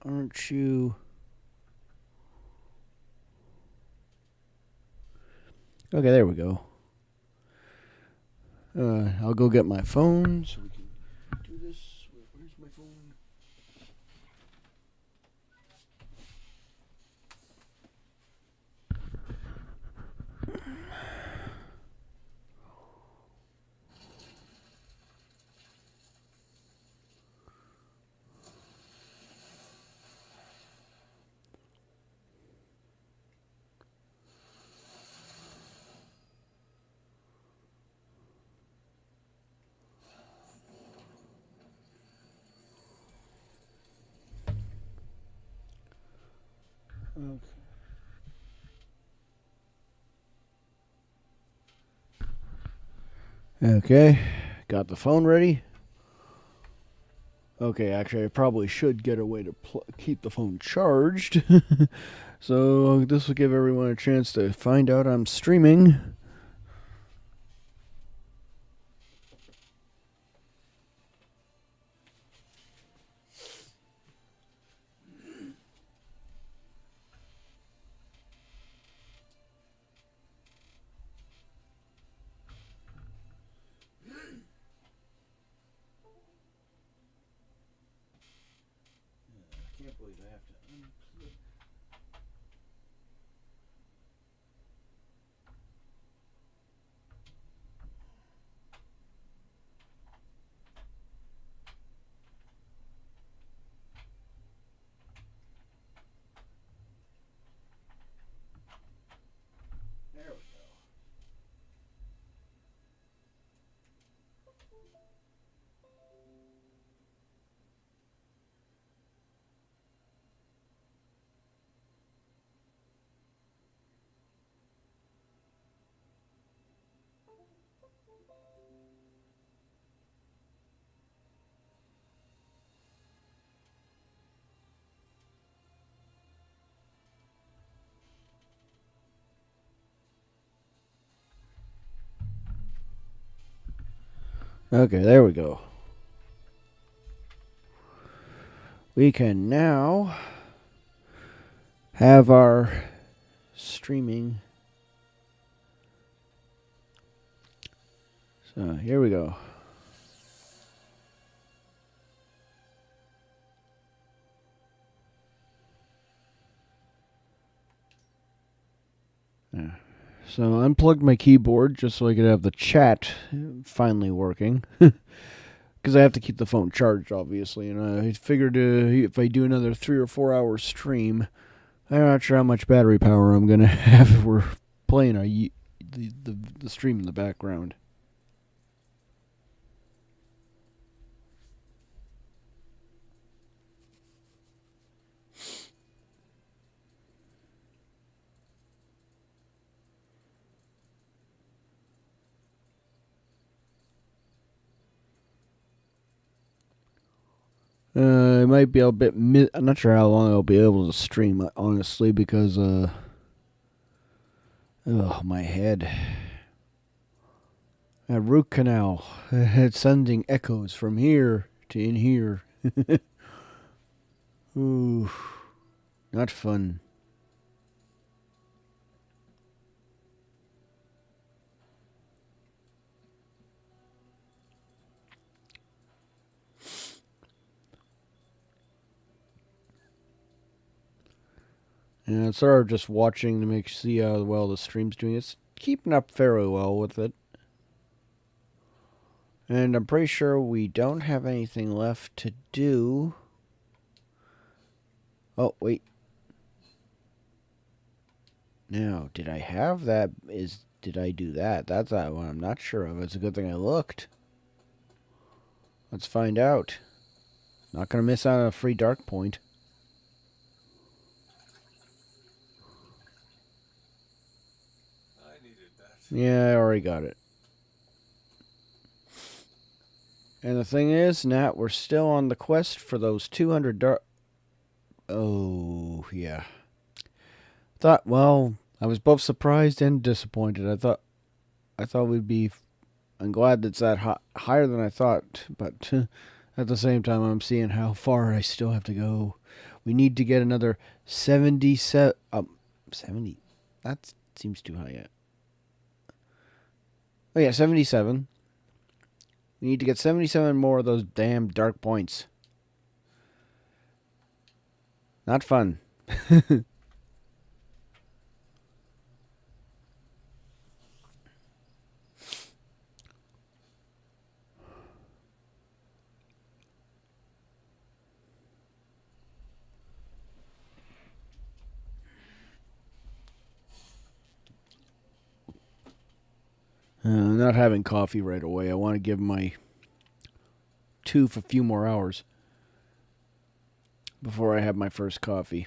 aren't you? Okay, there we go. I'll go get my phone so we can do this. Where's my phone? Okay. Okay, got the phone ready. Okay, actually, I probably should get a way to keep the phone charged. So this will give everyone a chance to find out I'm streaming. I can't believe I have to unclip. There we go. Okay, there we go. We can now have our streaming. So here we go. Yeah. So I unplugged my keyboard just so I could have the chat finally working. Because I have to keep the phone charged, obviously. And I figured if I do another 3 or 4 hour stream, I'm not sure how much battery power I'm going to have if we're playing the stream in the background. It might be a bit. I'm not sure how long I'll be able to stream, honestly, because my head. A root canal. It's sending echoes from here to in here. Ooh, not fun. And it's sort of just watching to see how well the stream's doing. It's keeping up fairly well with it. And I'm pretty sure we don't have anything left to do. Oh, wait. Now, did I have that? Did I do that? That's that one I'm not sure of. It's a good thing I looked. Let's find out. Not gonna miss out on a free dark point. I needed that. Yeah, I already got it. And the thing is, Nat, we're still on the quest for those 200 dark... Oh, yeah. Well, I was both surprised and disappointed. I thought we'd be... I'm glad that's that higher than I thought, but at the same time, I'm seeing how far I still have to go. We need to get another 77. 70. That seems too high yet. Oh, yeah, 77. We need to get 77 more of those damn dark points. Not fun. Not having coffee right away. I want to give my tooth a few more hours before I have my first coffee.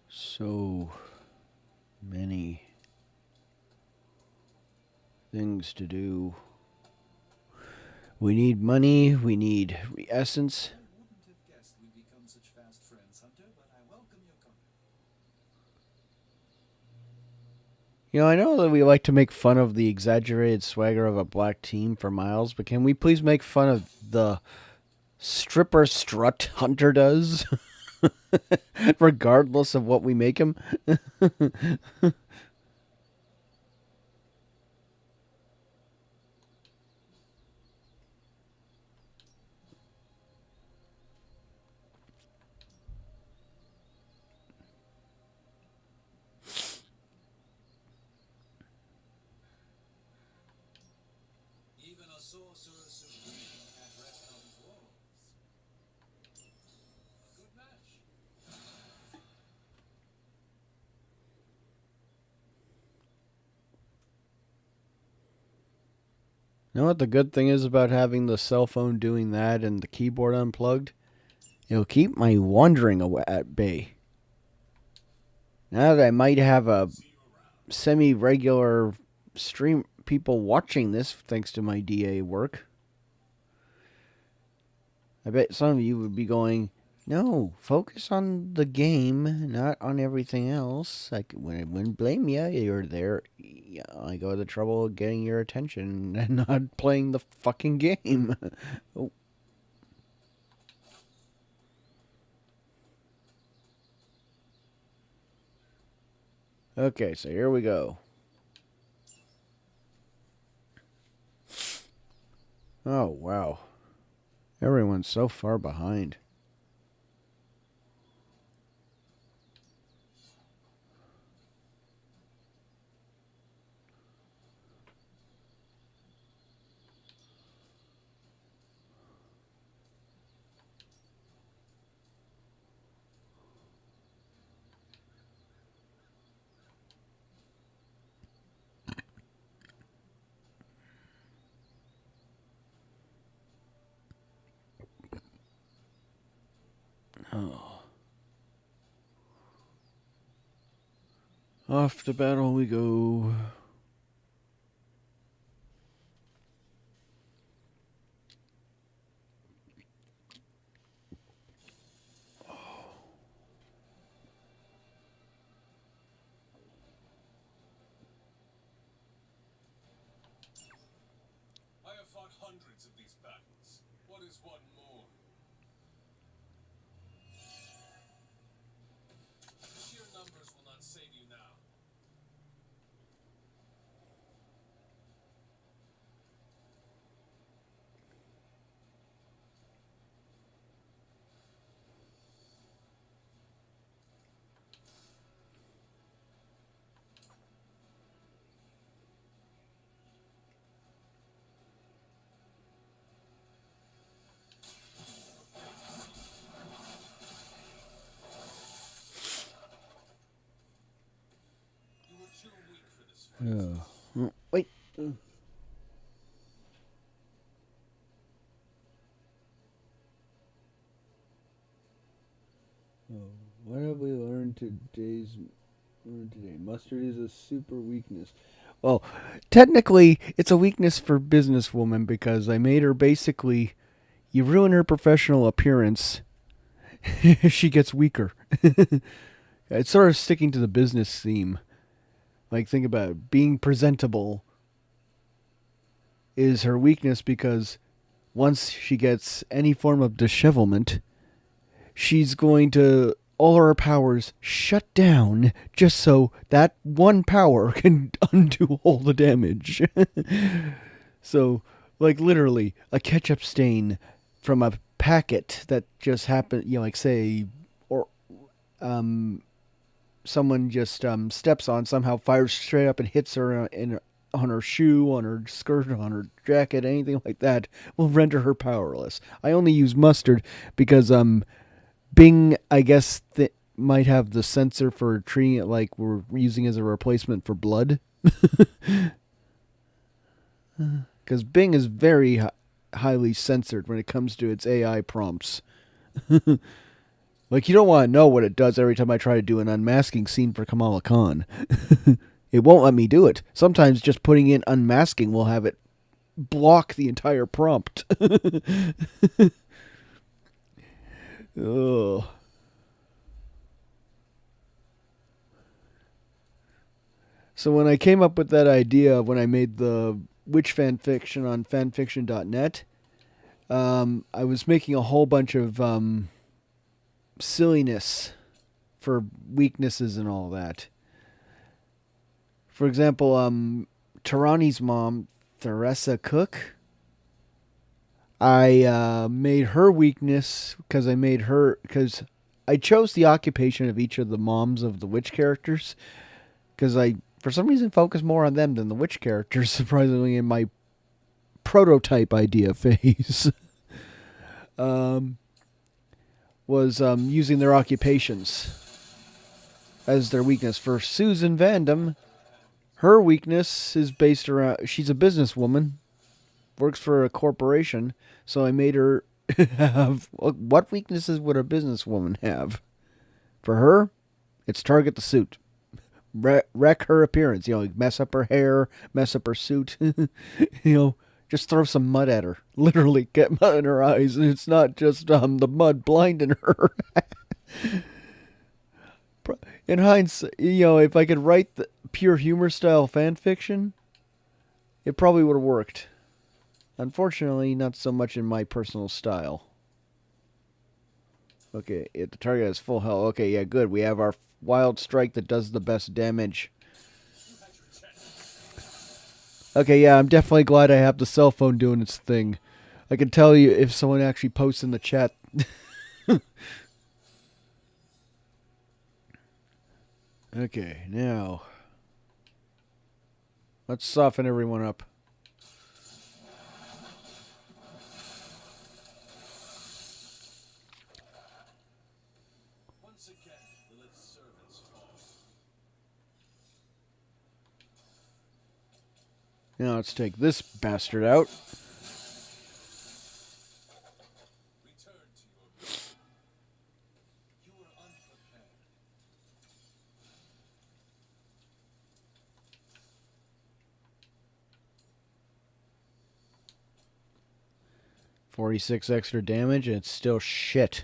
So many things to do. We need money. We need essence. I wouldn't have guessed we'd become such fast friends, Hunter, but I welcome your company. You know, I know that we like to make fun of the exaggerated swagger of a black team for Miles, but can we please make fun of the stripper strut Hunter does? Regardless of what we make him? Even a sorcerer supreme can't rest on his laurels. A good match. You know what the good thing is about having the cell phone doing that and the keyboard unplugged? It'll keep my wandering at bay. Now that I might have a semi-regular stream people watching this thanks to my DA work, I bet some of you would be going, no, focus on the game, not on everything else. I wouldn't blame you. You're there. Yeah, I go to the trouble of getting your attention and not playing the fucking game. Oh. Okay, so here we go. Oh, wow. Everyone's so far behind. Oh. Off to battle we go. I have fought hundreds of these battles. What is one more? Sheer numbers will not save you now. You were too weak for this fight. Oh. Wait. What have we learned today? Mustard is a super weakness. Well, technically, it's a weakness for businesswoman because I made her basically you ruin her professional appearance, she gets weaker. It's sort of sticking to the business theme. Like, think about it. Being presentable is her weakness because once she gets any form of dishevelment, she's going to all her powers shut down just so that one power can undo all the damage. So, like, literally, a ketchup stain from a packet that just happened, like, say, or someone just steps on, somehow fires straight up and hits her on her shoe, on her skirt, on her jacket, anything like that, will render her powerless. I only use mustard because Bing, I guess, might have the sensor for treating it like we're using as a replacement for blood. Because Bing is very highly censored when it comes to its AI prompts. Like, you don't want to know what it does every time I try to do an unmasking scene for Kamala Khan. It won't let me do it. Sometimes just putting in unmasking will have it block the entire prompt. Ugh. So when I came up with that idea, when I made the witch fanfiction on fanfiction.net, I was making a whole bunch of silliness for weaknesses and all that. For example, Tarani's mom, Theresa Cook, I made her weakness because I chose the occupation of each of the moms of the witch characters because I, for some reason, focus more on them than the witch characters, surprisingly, in my prototype idea phase. Was using their occupations as their weakness. For Susan Vandam, her weakness is based around, she's a businesswoman, works for a corporation, so I made her have, what weaknesses would a businesswoman have? For her, it's target the suit. Wreck her appearance, mess up her hair, mess up her suit, just throw some mud at her. Literally get mud in her eyes, and it's not just the mud blinding her. In hindsight, if I could write the pure humor style fan fiction, it probably would have worked. Unfortunately, not so much in my personal style. Okay, the target has full health. Okay, yeah, good. We have our wild strike that does the best damage. Okay, yeah, I'm definitely glad I have the cell phone doing its thing. I can tell you if someone actually posts in the chat. Okay, now let's soften everyone up. Once again, will its servants fall. Now let's take this bastard out. Return to your mission. You were unprepared. 46 extra damage, and it's still shit.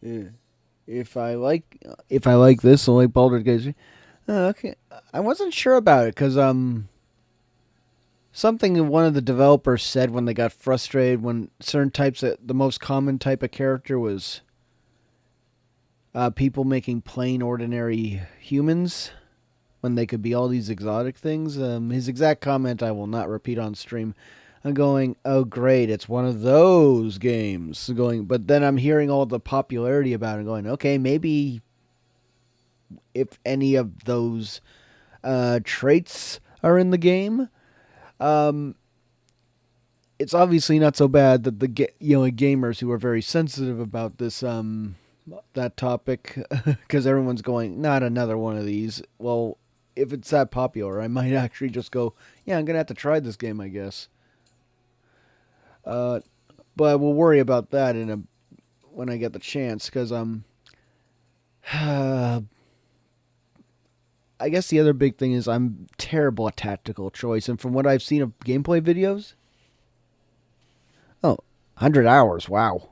Yeah. If I like this, the like Baldur's Gate. Okay, I wasn't sure about it because something one of the developers said when they got frustrated when certain types of the most common type of character was people making plain ordinary humans when they could be all these exotic things. His exact comment I will not repeat on stream. I'm going, oh great, it's one of those games. But then I'm hearing all the popularity about it, going, okay, maybe if any of those traits are in the game, it's obviously not so bad that the gamers who are very sensitive about this that topic, because everyone's going, not another one of these. Well, if it's that popular, I might actually just go, yeah, I'm gonna have to try this game, I guess. Uh, but we'll worry about that when I get the chance, because I guess the other big thing is I'm terrible at tactical choice, and from what I've seen of gameplay videos, 100 hours, wow.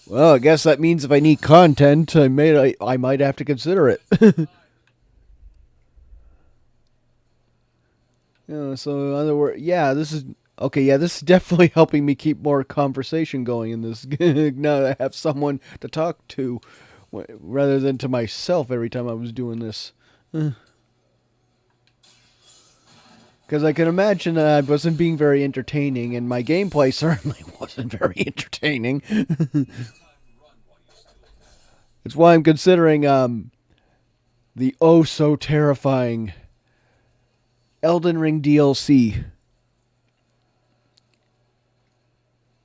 Well, I guess that means if I need content, I might have to consider it. So in other words, yeah, this is okay. Yeah, this is definitely helping me keep more conversation going in this. Now that I have someone to talk to, rather than to myself every time I was doing this. Because I can imagine that I wasn't being very entertaining, and my gameplay certainly wasn't very entertaining. It's why I'm considering the oh so terrifying Elden Ring DLC.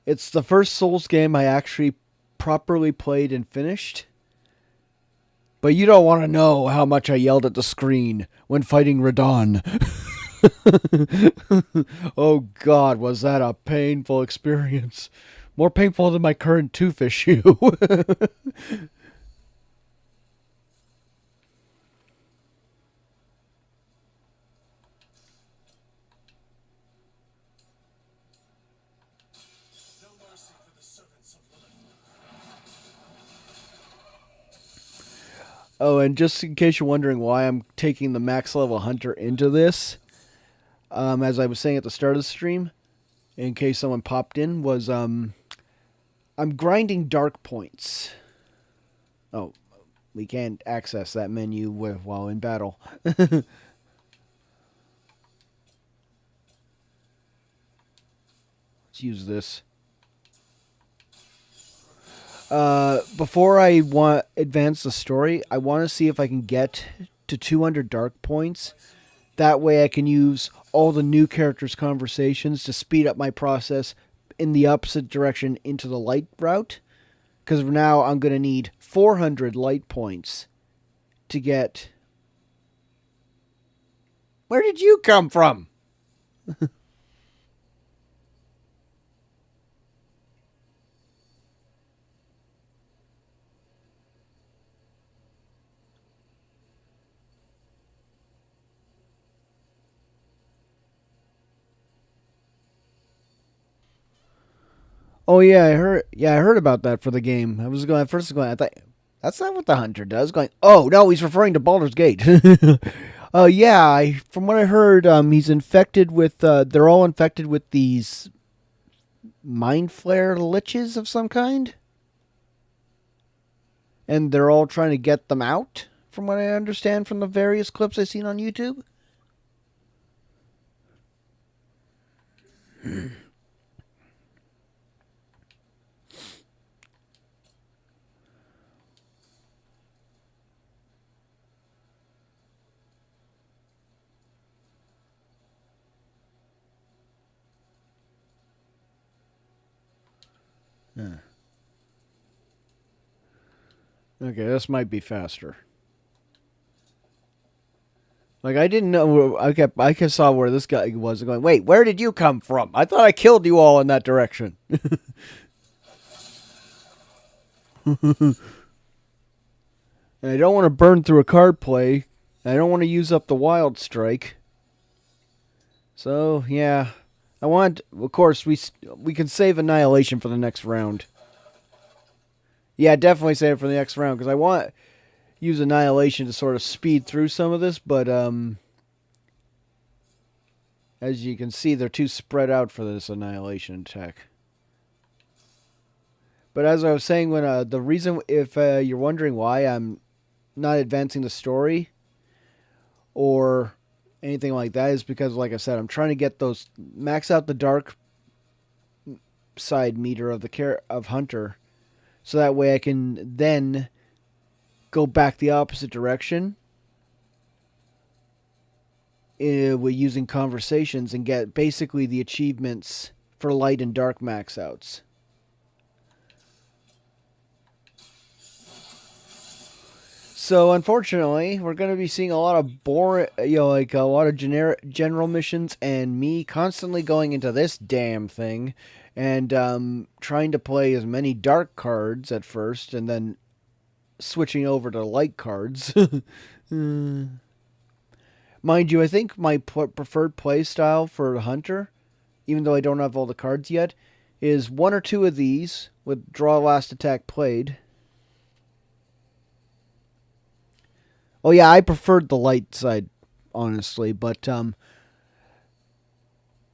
It's the first Souls game I actually properly played and finished. But you don't want to know how much I yelled at the screen when fighting Radon. Oh God, was that a painful experience. More painful than my current tooth issue. No mercy for the servants of Lilith. Oh, and just in case you're wondering why I'm taking the max level hunter into this, as I was saying at the start of the stream, in case someone popped in, was I'm grinding dark points. Oh, we can't access that menu while in battle. Let's use this. Before I advance the story, I want to see if I can get to 200 dark points. That way I can use all the new characters' conversations to speed up my process in the opposite direction into the light route. Because now I'm going to need 400 light points to get... Where did you come from? Oh yeah, I heard. Yeah, I heard about that for the game. I was going at first. I thought that's not what the hunter does. Going, oh no, he's referring to Baldur's Gate. Yeah. From what I heard, he's infected with. They're all infected with these mind flare liches of some kind, and they're all trying to get them out. From what I understand from the various clips I've seen on YouTube. Okay, this might be faster. Like I didn't know. I kept saw where this guy was going. Wait, where did you come from? I thought I killed you all in that direction. And I don't want to burn through a card play. I don't want to use up the wild strike. So yeah, I want. Of course, we can save annihilation for the next round. Yeah, definitely save it for the next round because I want use annihilation to sort of speed through some of this, but as you can see, they're too spread out for this annihilation attack. But as I was saying, when the reason, if you're wondering why I'm not advancing the story or anything like that, is because, like I said, I'm trying to get those max out the dark side meter of of Hunter, so that way I can then go back the opposite direction with using conversations and get basically the achievements for light and dark max outs. So unfortunately, we're going to be seeing a lot of boring, like a lot of general missions, and me constantly going into this damn thing, and trying to play as many dark cards at first, and then switching over to light cards. Mind you, I think my preferred play style for Hunter, even though I don't have all the cards yet, is one or two of these with draw last attack played. Oh yeah, I preferred the light side, honestly, but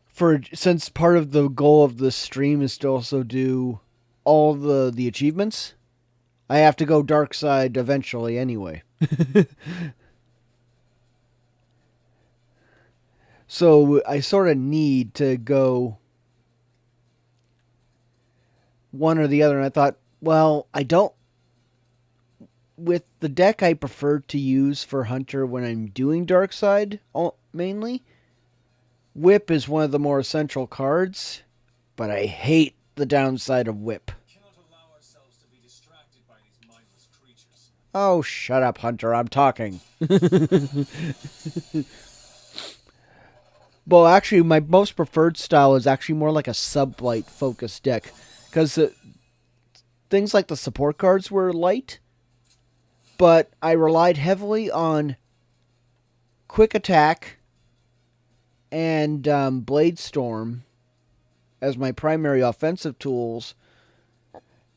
for since part of the goal of this stream is to also do all the achievements, I have to go dark side eventually anyway. So I sort of need to go one or the other, and I thought, well, I don't. With the deck I prefer to use for Hunter when I'm doing dark side mainly, Whip is one of the more essential cards, but I hate the downside of Whip. Cannot allow ourselves to be distracted by these mindless creatures. Oh, shut up, Hunter. I'm talking. Well, actually, my most preferred style is actually more like a sub-light focused deck. Because things like the support cards were light, but I relied heavily on Quick Attack and Blade Storm as my primary offensive tools,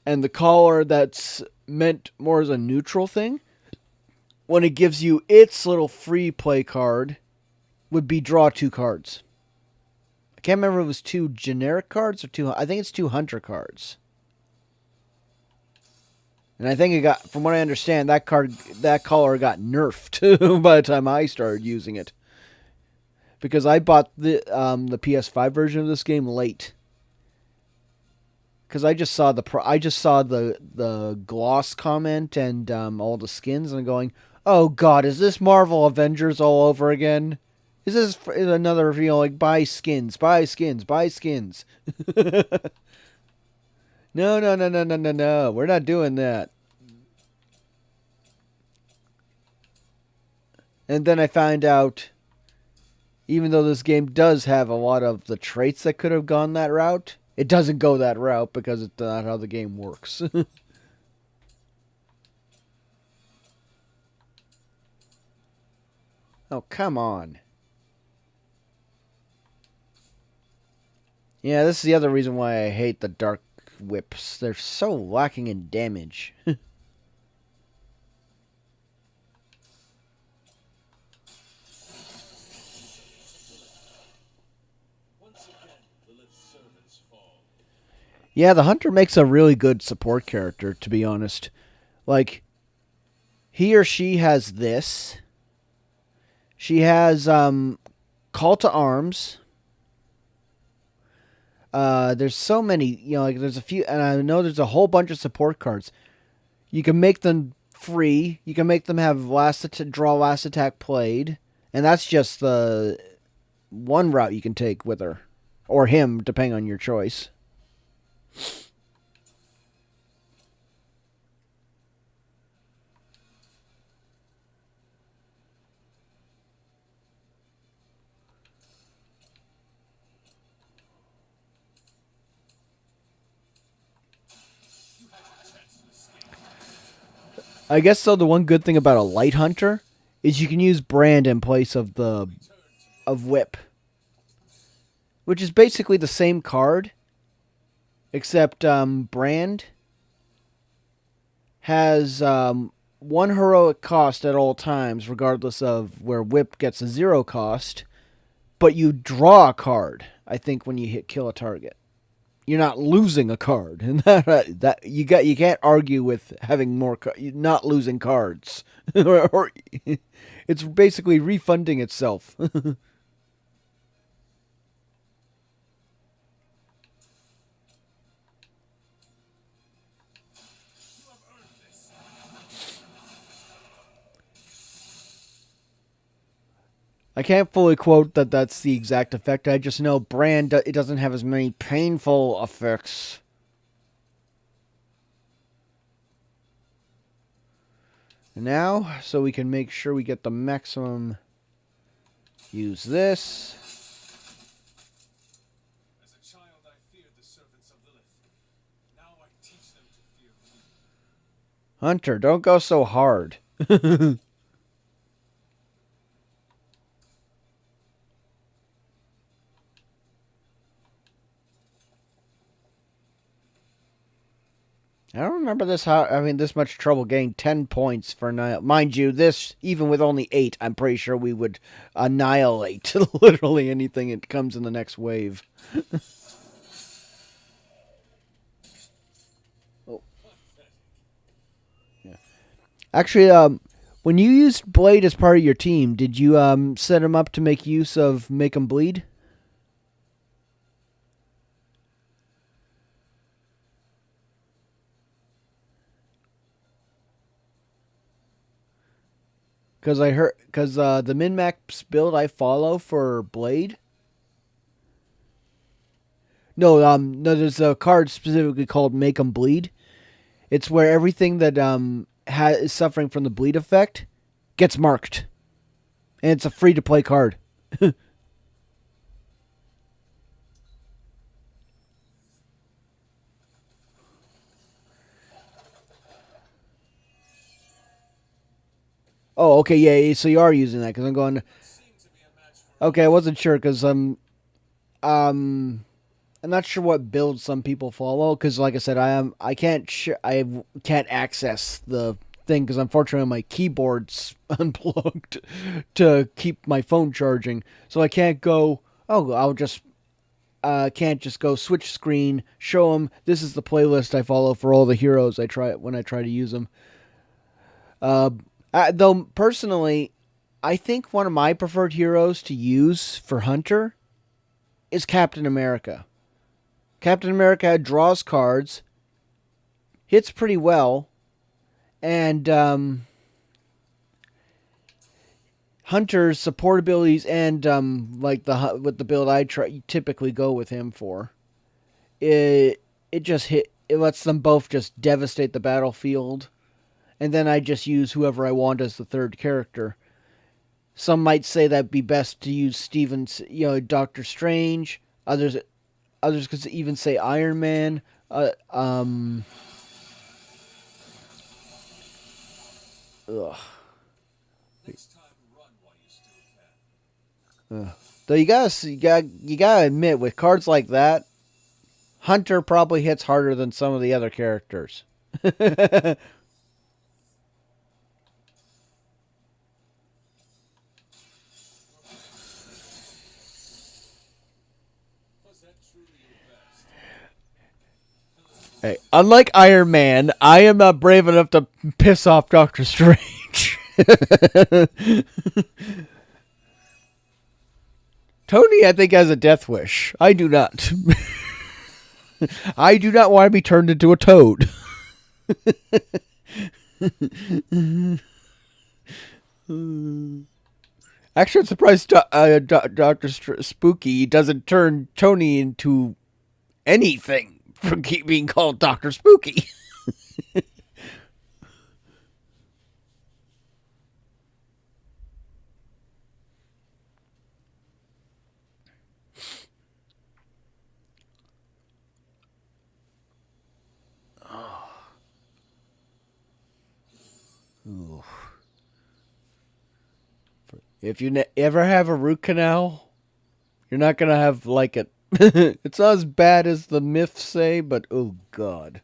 and the Collar that's meant more as a neutral thing. When it gives you its little free play card, would be draw 2 cards. I can't remember if it was 2 generic cards or 2. I think it's 2 Hunter cards. And I think it got, from what I understand, that collar got nerfed by the time I started using it. Because I bought the PS5 version of this game late. Because I just saw the gloss comment and all the skins, and I'm going, oh god, is this Marvel Avengers all over again? Is this another, like, buy skins, buy skins, buy skins? No, no, no, no, no, no, no. We're not doing that. And then I find out, even though this game does have a lot of the traits that could have gone that route, it doesn't go that route because it's not how the game works. Oh, come on. Yeah, this is the other reason why I hate the Dark Whips. They're so lacking in damage. Once again, will its servants fall. Yeah, the Hunter makes a really good support character, to be honest. Like, he or she has this. She has Call to Arms. There's so many, like there's a few, and I know there's a whole bunch of support cards. You can make them free. You can make them have draw last attack played, and that's just the one route you can take with her or him, depending on your choice. I guess though the one good thing about a light hunter is you can use brand in place of whip, which is basically the same card, except brand has one heroic cost at all times, regardless of where whip gets a 0 cost, but you draw a card. I think when you kill a target. You're not losing a card, and that you can't argue with having more not losing cards, or it's basically refunding itself. I can't fully quote that that's the exact effect. I just know brand it doesn't have as many painful effects. And now, so we can make sure we get the maximum, use this. As a child, I feared the servants of Lilith. Now I teach them to fear me. Hunter, don't go so hard. I don't remember this having this much trouble getting 10 points for Annihilate. Mind you, this, even with only 8, I'm pretty sure we would annihilate literally anything that comes in the next wave. Oh. Yeah. Actually, when you used Blade as part of your team, did you set him up to make use of Make 'em Bleed? Because the min-max build I follow for Blade. No, there's a card specifically called Make 'em Bleed. It's where everything that is suffering from the bleed effect gets marked, and it's a free-to-play card. Oh, okay, yeah. So you are using that because I'm going. Seem to be a match for Okay, I wasn't sure because I'm not sure what build some people follow because, like I said, I can't access the thing because unfortunately my keyboard's unplugged to keep my phone charging, so I can't go. Oh, I'll just can't just go switch screen, show them this is the playlist I follow for all the heroes I try when I try to use them. Though personally, I think one of my preferred heroes to use for Hunter is Captain America. Captain America draws cards, hits pretty well, and Hunter's support abilities and with the build I typically go with him for, it lets them both just devastate the battlefield, and then I just use whoever I want as the third character. Some might say that'd be best to use Doctor Strange. Others could even say Iron Man. Ugh. next time run while you still can. Though you gotta admit, with cards like that, Hunter probably hits harder than some of the other characters. Was that truly your best? Hey, unlike Iron Man, I am not brave enough to piss off Doctor Strange. Tony, I think, has a death wish. I do not. I do not want to be turned into a toad. Actually, I'm surprised Doctor Spooky doesn't turn Tony into anything from being called Doctor Spooky. Ooh. If you ever have a root canal, you're not gonna like it. It's not as bad as the myths say, but oh god.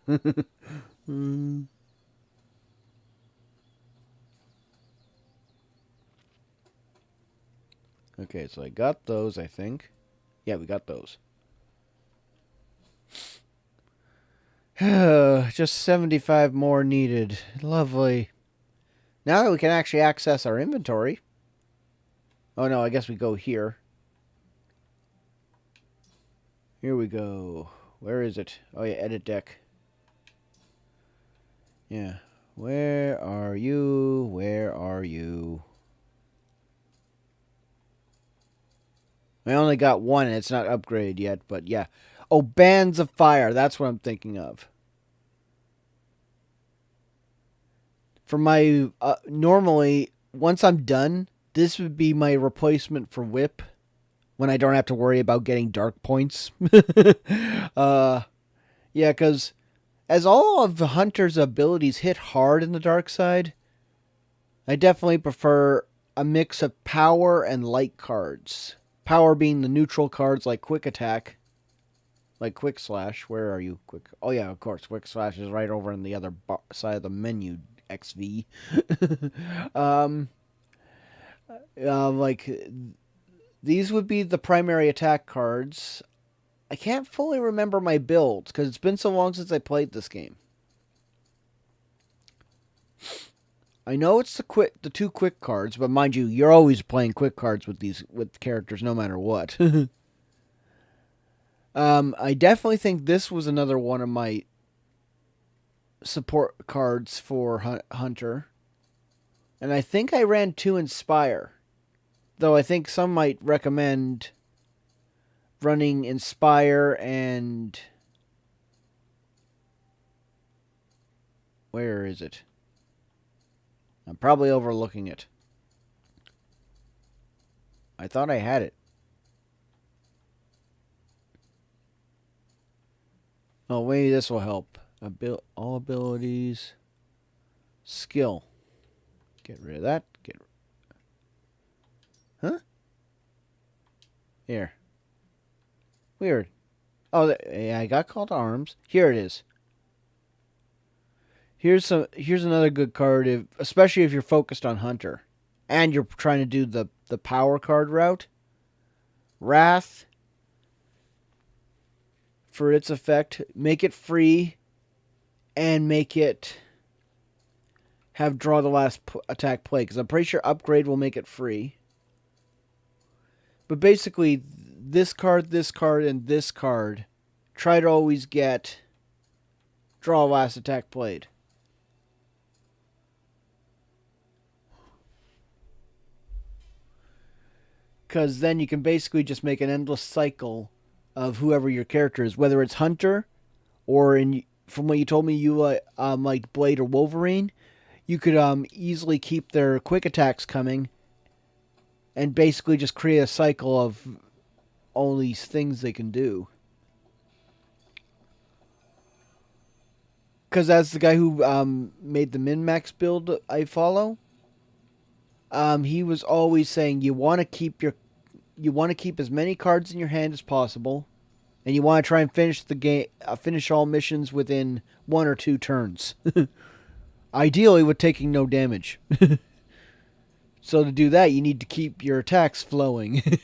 Mm. Okay, so I got those, I think. Yeah, we got those. Just 75 more needed. Lovely. Now that we can actually access our inventory. Oh no, I guess we go here. Here we go. Where is it? Oh yeah, edit deck. Yeah. Where are you? Where are you? I only got one and it's not upgraded yet, but yeah. Oh, Bands of Fire. That's what I'm thinking of. For my normally once I'm done, this would be my replacement for whip when I don't have to worry about getting dark points. uh, yeah, because as all of the hunter's abilities hit hard in the dark side, I definitely prefer a mix of power and light cards. Power being the neutral cards like quick attack, like quick slash. Where are you? Quick. Oh yeah, of course. Quick slash is right over on the other side of the menu. XV. um, like these would be the primary attack cards. I can't fully remember my builds because it's been so long since I played this game. I know it's the two quick cards, but mind you, you're always playing quick cards with characters no matter what. I definitely think this was another one of my support cards for Hunter. And I think I ran 2 Inspire. Though I think some might recommend running Inspire and... Where is it? I'm probably overlooking it. I thought I had it. Oh, maybe this will help. All abilities. Skill. Get rid of that. Huh? Here. Weird. Oh, yeah, I got called to arms. Here it is. Here's another good card, especially if you're focused on Hunter, and you're trying to do the power card route. Wrath. For its effect, make it free, and make it have draw the last attack play, because I'm pretty sure upgrade will make it free. But basically, this card, and this card, try to always get draw last attack played. Because then you can basically just make an endless cycle of whoever your character is, whether it's Hunter, or from what you told me, you like Blade or Wolverine. You could easily keep their quick attacks coming, and basically just create a cycle of all these things they can do. Because as the guy who made the min-max build I follow, he was always saying you want to keep as many cards in your hand as possible, and you want to try and finish the game, finish all missions within 1 or 2 turns. Ideally, with taking no damage. So to do that, you need to keep your attacks flowing. Please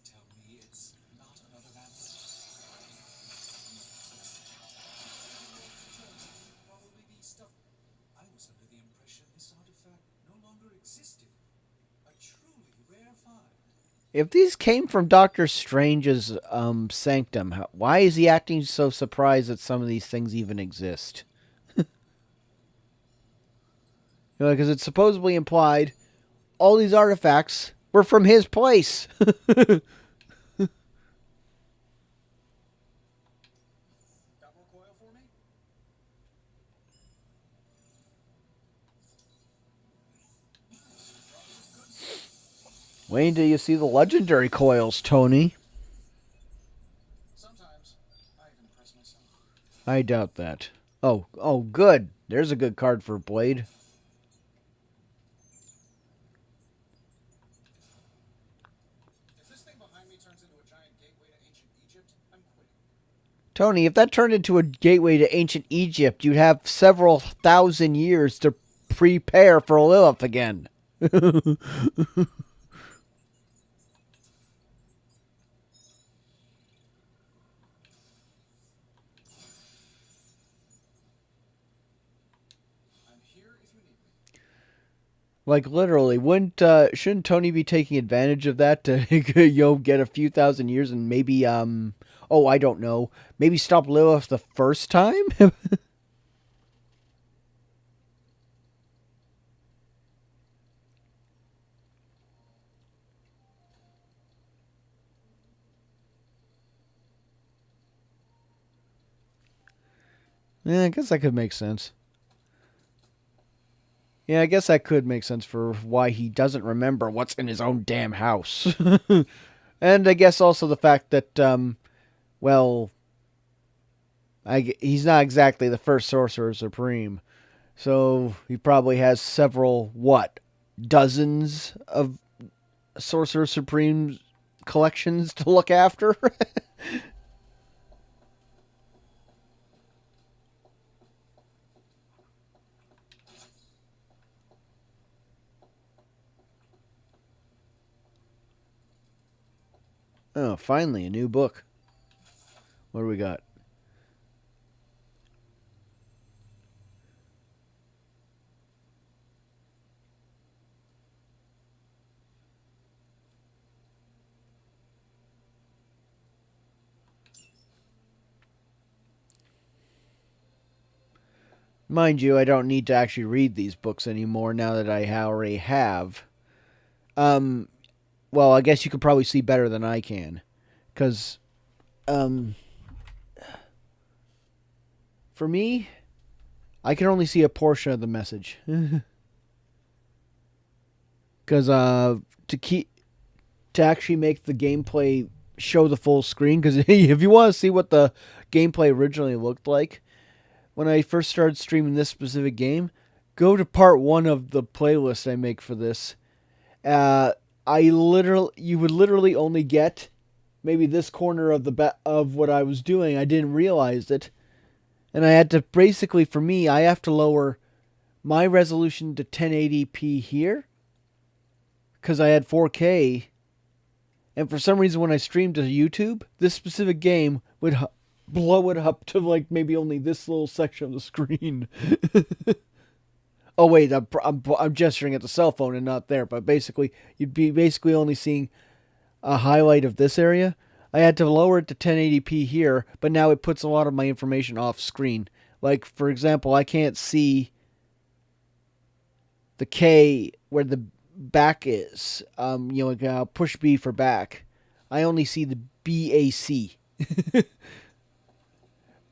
tell me it's not another Rambo. Probably be stuff. I was under the impression this artifact no longer existed. A truly rare find. If these came from Doctor Strange's sanctum, why is he acting so surprised that some of these things even exist? Because it's supposedly implied all these artifacts were from his place. Got more coil for me? Wait until you see the legendary coils, Tony. Sometimes I impress myself. I doubt that. Oh, good. There's a good card for Blade. If this thing behind me turns into a giant gateway to ancient Egypt, I'm quitting. Tony, if that turned into a gateway to ancient Egypt, you'd have several thousand years to prepare for Lilith again. I'm here if you need me. Like literally, shouldn't Tony be taking advantage of that to get a few thousand years and maybe I don't know, maybe stop Lilith the first time? Yeah, I guess that could make sense. Yeah, I guess that could make sense for why he doesn't remember what's in his own damn house. And I guess also the fact that, well, he's not exactly the first Sorcerer Supreme. So he probably has several, what, dozens of Sorcerer Supreme collections to look after? Oh, finally, a new book. What do we got? Mind you, I don't need to actually read these books anymore now that I already have. Um, well, I guess you could probably see better than I can. Because, um, for me, I can only see a portion of the message. Because, to actually make the gameplay show the full screen, because if you want to see what the gameplay originally looked like, when I first started streaming this specific game, go to part 1 of the playlist I make for this. Uh, you would literally only get maybe this corner of of what I was doing. I didn't realize it, and I had to basically, for me, I have to lower my resolution to 1080p here because I had 4K, and for some reason when I streamed to YouTube, this specific game would blow it up to like maybe only this little section of the screen. Oh wait, I'm gesturing at the cell phone and not there, but basically you'd be basically only seeing a highlight of this area. I had to lower it to 1080p here, but now it puts a lot of my information off screen. Like for example, I can't see the K where the back is. Like push B for back. I only see the BAC.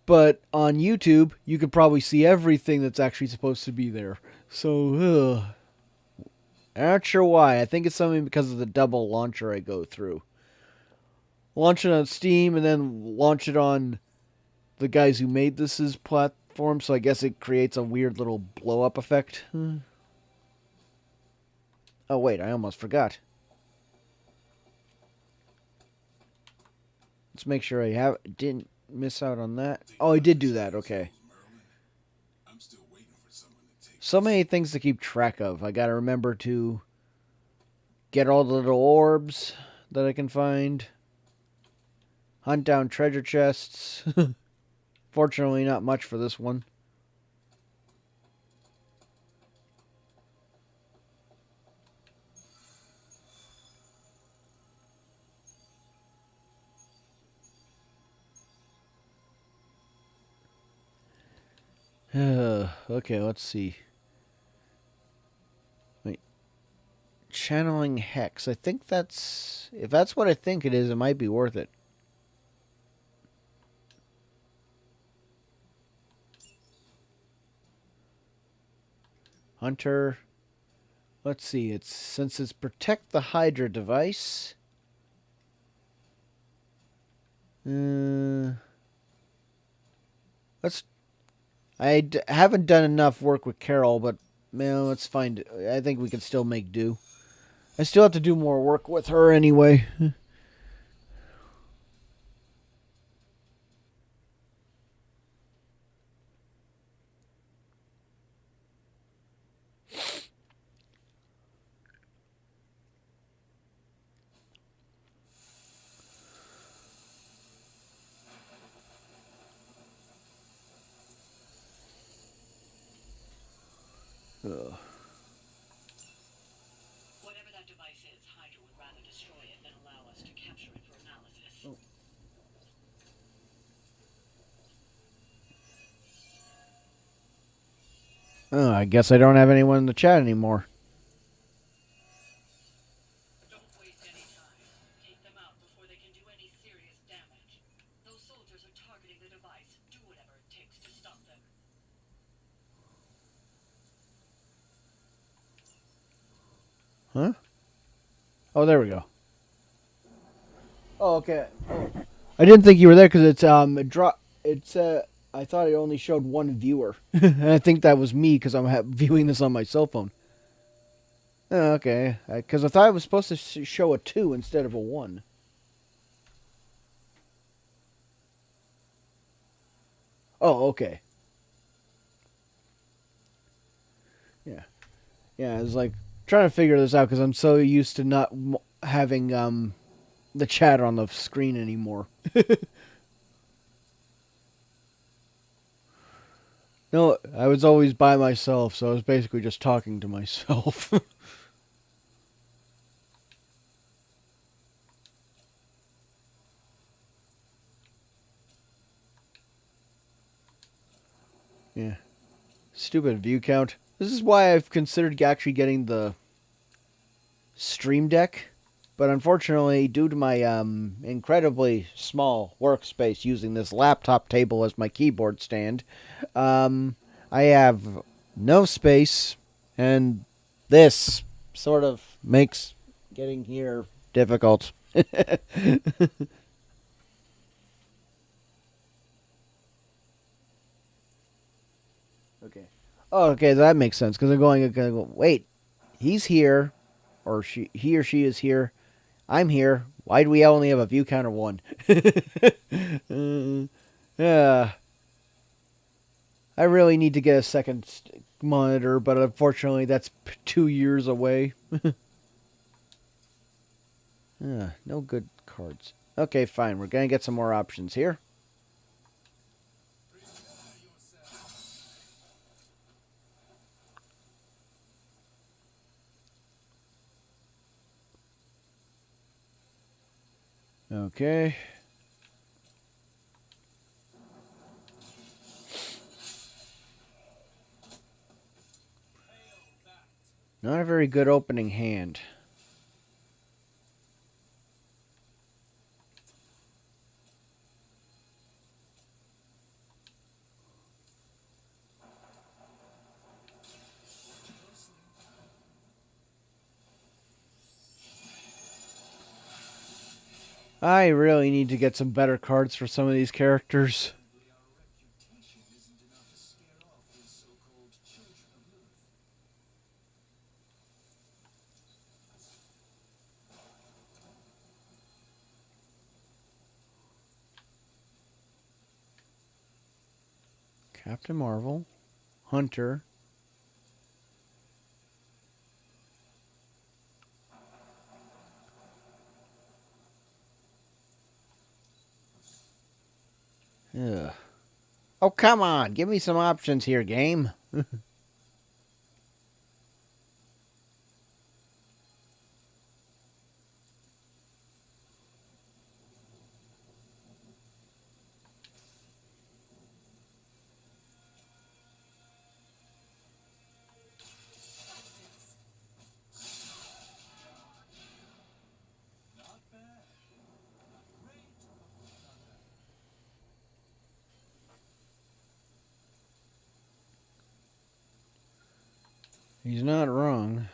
But on YouTube, you could probably see everything that's actually supposed to be there. So, I'm not sure why. I think it's something because of the double launcher I go through. Launch it on Steam and then launch it on the guys who made this platform, so I guess it creates a weird little blow up effect. Oh, wait, I almost forgot. Let's make sure I didn't miss out on that. Oh, I did do that, okay. So many things to keep track of. I gotta remember to get all the little orbs that I can find. Hunt down treasure chests. Fortunately, not much for this one. Okay, let's see. Wait. Channeling Hex. I think that's... If that's what I think it is, it might be worth it. Hunter. Let's see. Since it's protect the Hydra device. Haven't done enough work with Carol, but man, let's find. I think we can still make do. I still have to do more work with her anyway. Ugh. Whatever that device is, Hydra would rather destroy it than allow us to capture it for analysis. Oh, I guess I don't have anyone in the chat anymore. Don't waste any time. Take them out before they can do any serious damage. Those soldiers are targeting the device. Do whatever it takes to stop them. Huh? Oh, there we go. Oh, okay. Oh. I didn't think you were there because it's I thought it only showed one viewer, and I think that was me because I'm viewing this on my cell phone. Oh, okay, because I thought it was supposed to show a 2 instead of a 1. Oh, okay. Yeah, yeah. I was like trying to figure this out because I'm so used to not having the chat on the screen anymore. No, I was always by myself, so I was basically just talking to myself. Yeah. Stupid view count. This is why I've considered actually getting the Stream Deck, but unfortunately, due to my incredibly small workspace using this laptop table as my keyboard stand, I have no space, and this sort of makes getting here difficult. Okay. Oh, okay, that makes sense because I'm gonna go, wait, he's here, or he or she is here. I'm here. Why do we only have a view count of 1? Yeah, I really need to get a second monitor, but unfortunately, that's 2 years away. No good cards. Okay, fine. We're gonna get some more options here. Okay. Not a very good opening hand. I really need to get some better cards for some of these characters. Our reputation isn't enough to scare off these so-called children of Earth. Captain Marvel, Hunter. Ugh. Oh, come on. Give me some options here, game. Not bad. Great. He's not wrong.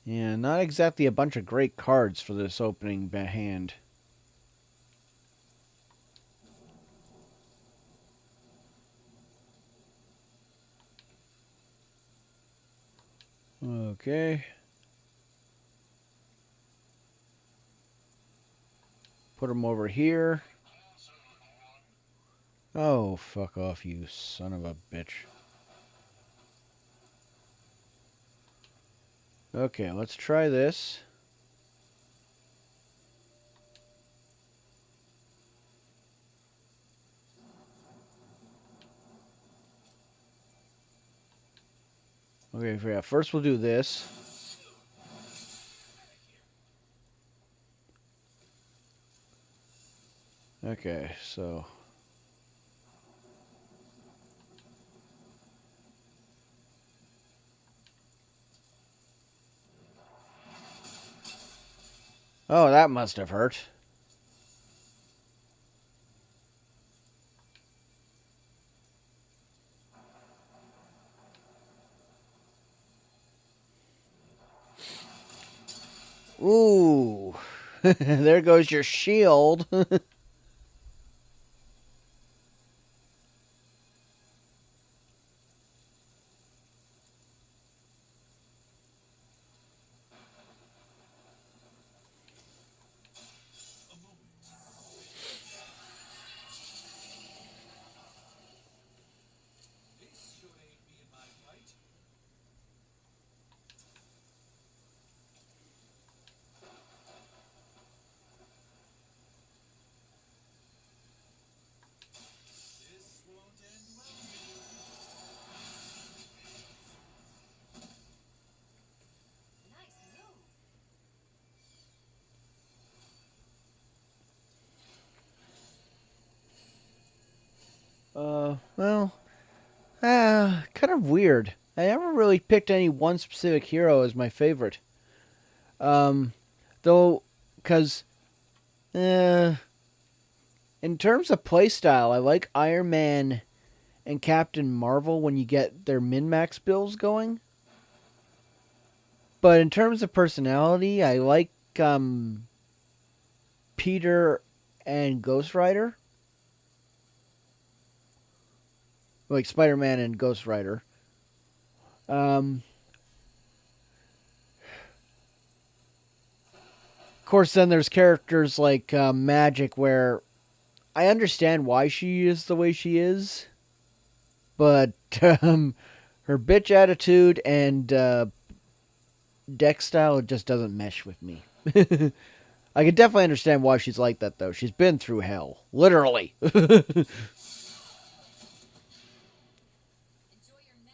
Yeah, not exactly a bunch of great cards for this opening hand. Okay. Put him over here. Oh, fuck off, you son of a bitch. Okay, let's try this. Okay, yeah, first we'll do this. Okay, so... Oh, that must have hurt. Ooh. There goes your shield. A moment. This should aid me in my fight. This won't end well. Nice move. Well, kind of weird. I never really picked any one specific hero as my favorite. Um, though, because, in terms of playstyle, I like Iron Man and Captain Marvel when you get their min-max builds going. But in terms of personality, I like, Peter and Ghost Rider. Like Spider-Man and Ghost Rider. Of course, then there's characters like Magic, where I understand why she is the way she is, but her bitch attitude and deck style just doesn't mesh with me. I can definitely understand why she's like that, though. She's been through hell, literally. Enjoy your nap.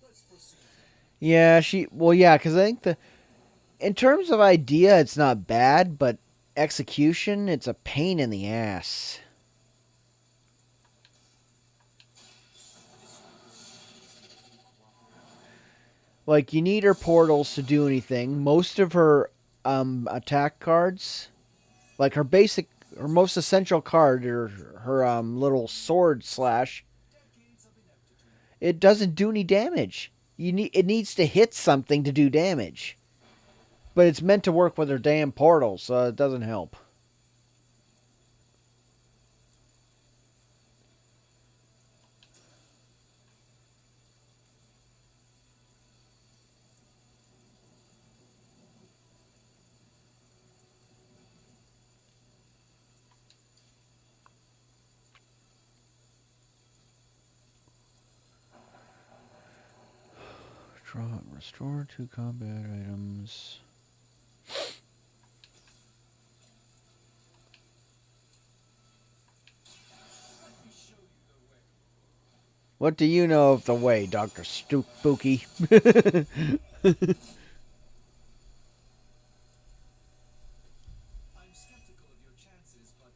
Let's proceed. Yeah, yeah, because I think in terms of idea, it's not bad, but execution, it's a pain in the ass. Like, you need her portals to do anything. Most of her attack cards, like her most essential card, her little sword slash, Decades of ineptitude. it doesn't do any damage. It needs to hit something to do damage. But it's meant to work with her damn portals, so it doesn't help. Draw and restore 2 combat items. Let me show you the way. What do you know of the way, Dr. Spooky? I'm skeptical of your chances, but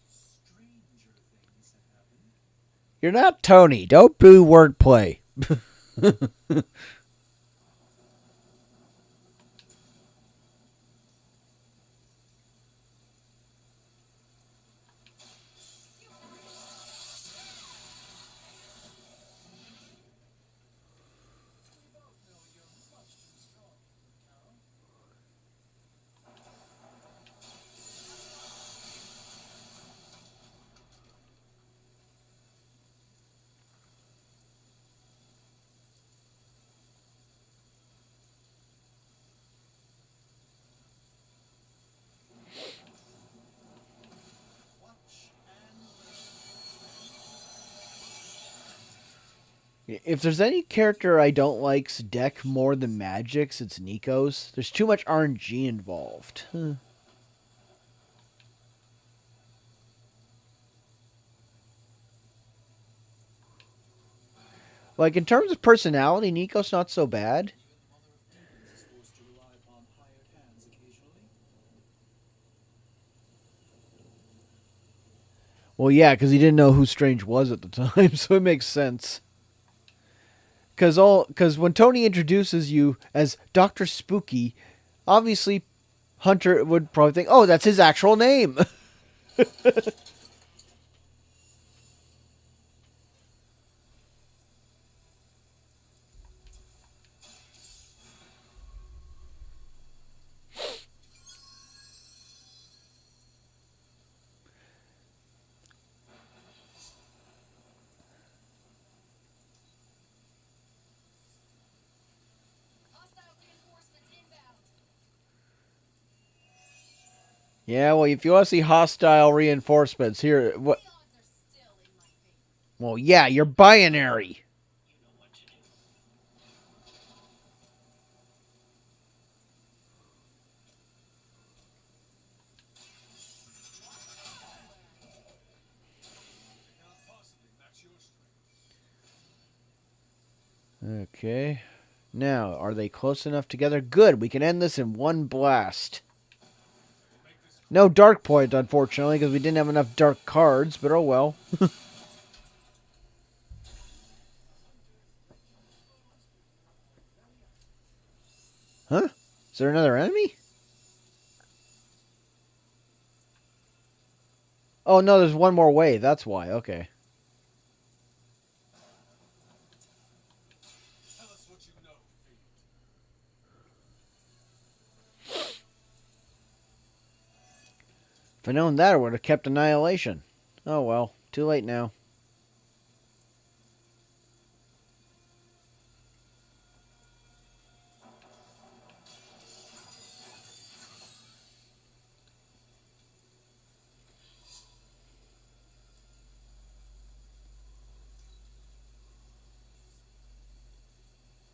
stranger things have happened. You're not Tony. Don't do wordplay. We both know you're much too strong for me, Carol. Watch and learn. If there's any character I don't like's deck more than Magic's, it's Nico's. There's too much RNG involved. Like, in terms of personality, Nico's not so bad. Even the mother of demons is forced to rely upon hired hands occasionally. Well, yeah, because he didn't know who Strange was at the time, so it makes sense. Because when Tony introduces you as Dr. Spooky, Obviously, Hunter would probably think, oh, that's his actual name. Hostile reinforcements inbound. Yeah, well, if you want to see hostile reinforcements, here, what? The odds are still in my favor. Well, yeah, you're binary. You know what to do. Can't possibly match your strength. Okay. Now, are they close enough together? Good. We can end this in one blast. No dark point, unfortunately, because we didn't have enough dark cards, but oh well. Huh? Is there another enemy? Oh, no, there's one more wave. That's why. Okay. Tell us what you know, Fiend. If I'd known that, I would have kept Annihilation. Oh well. Too late now.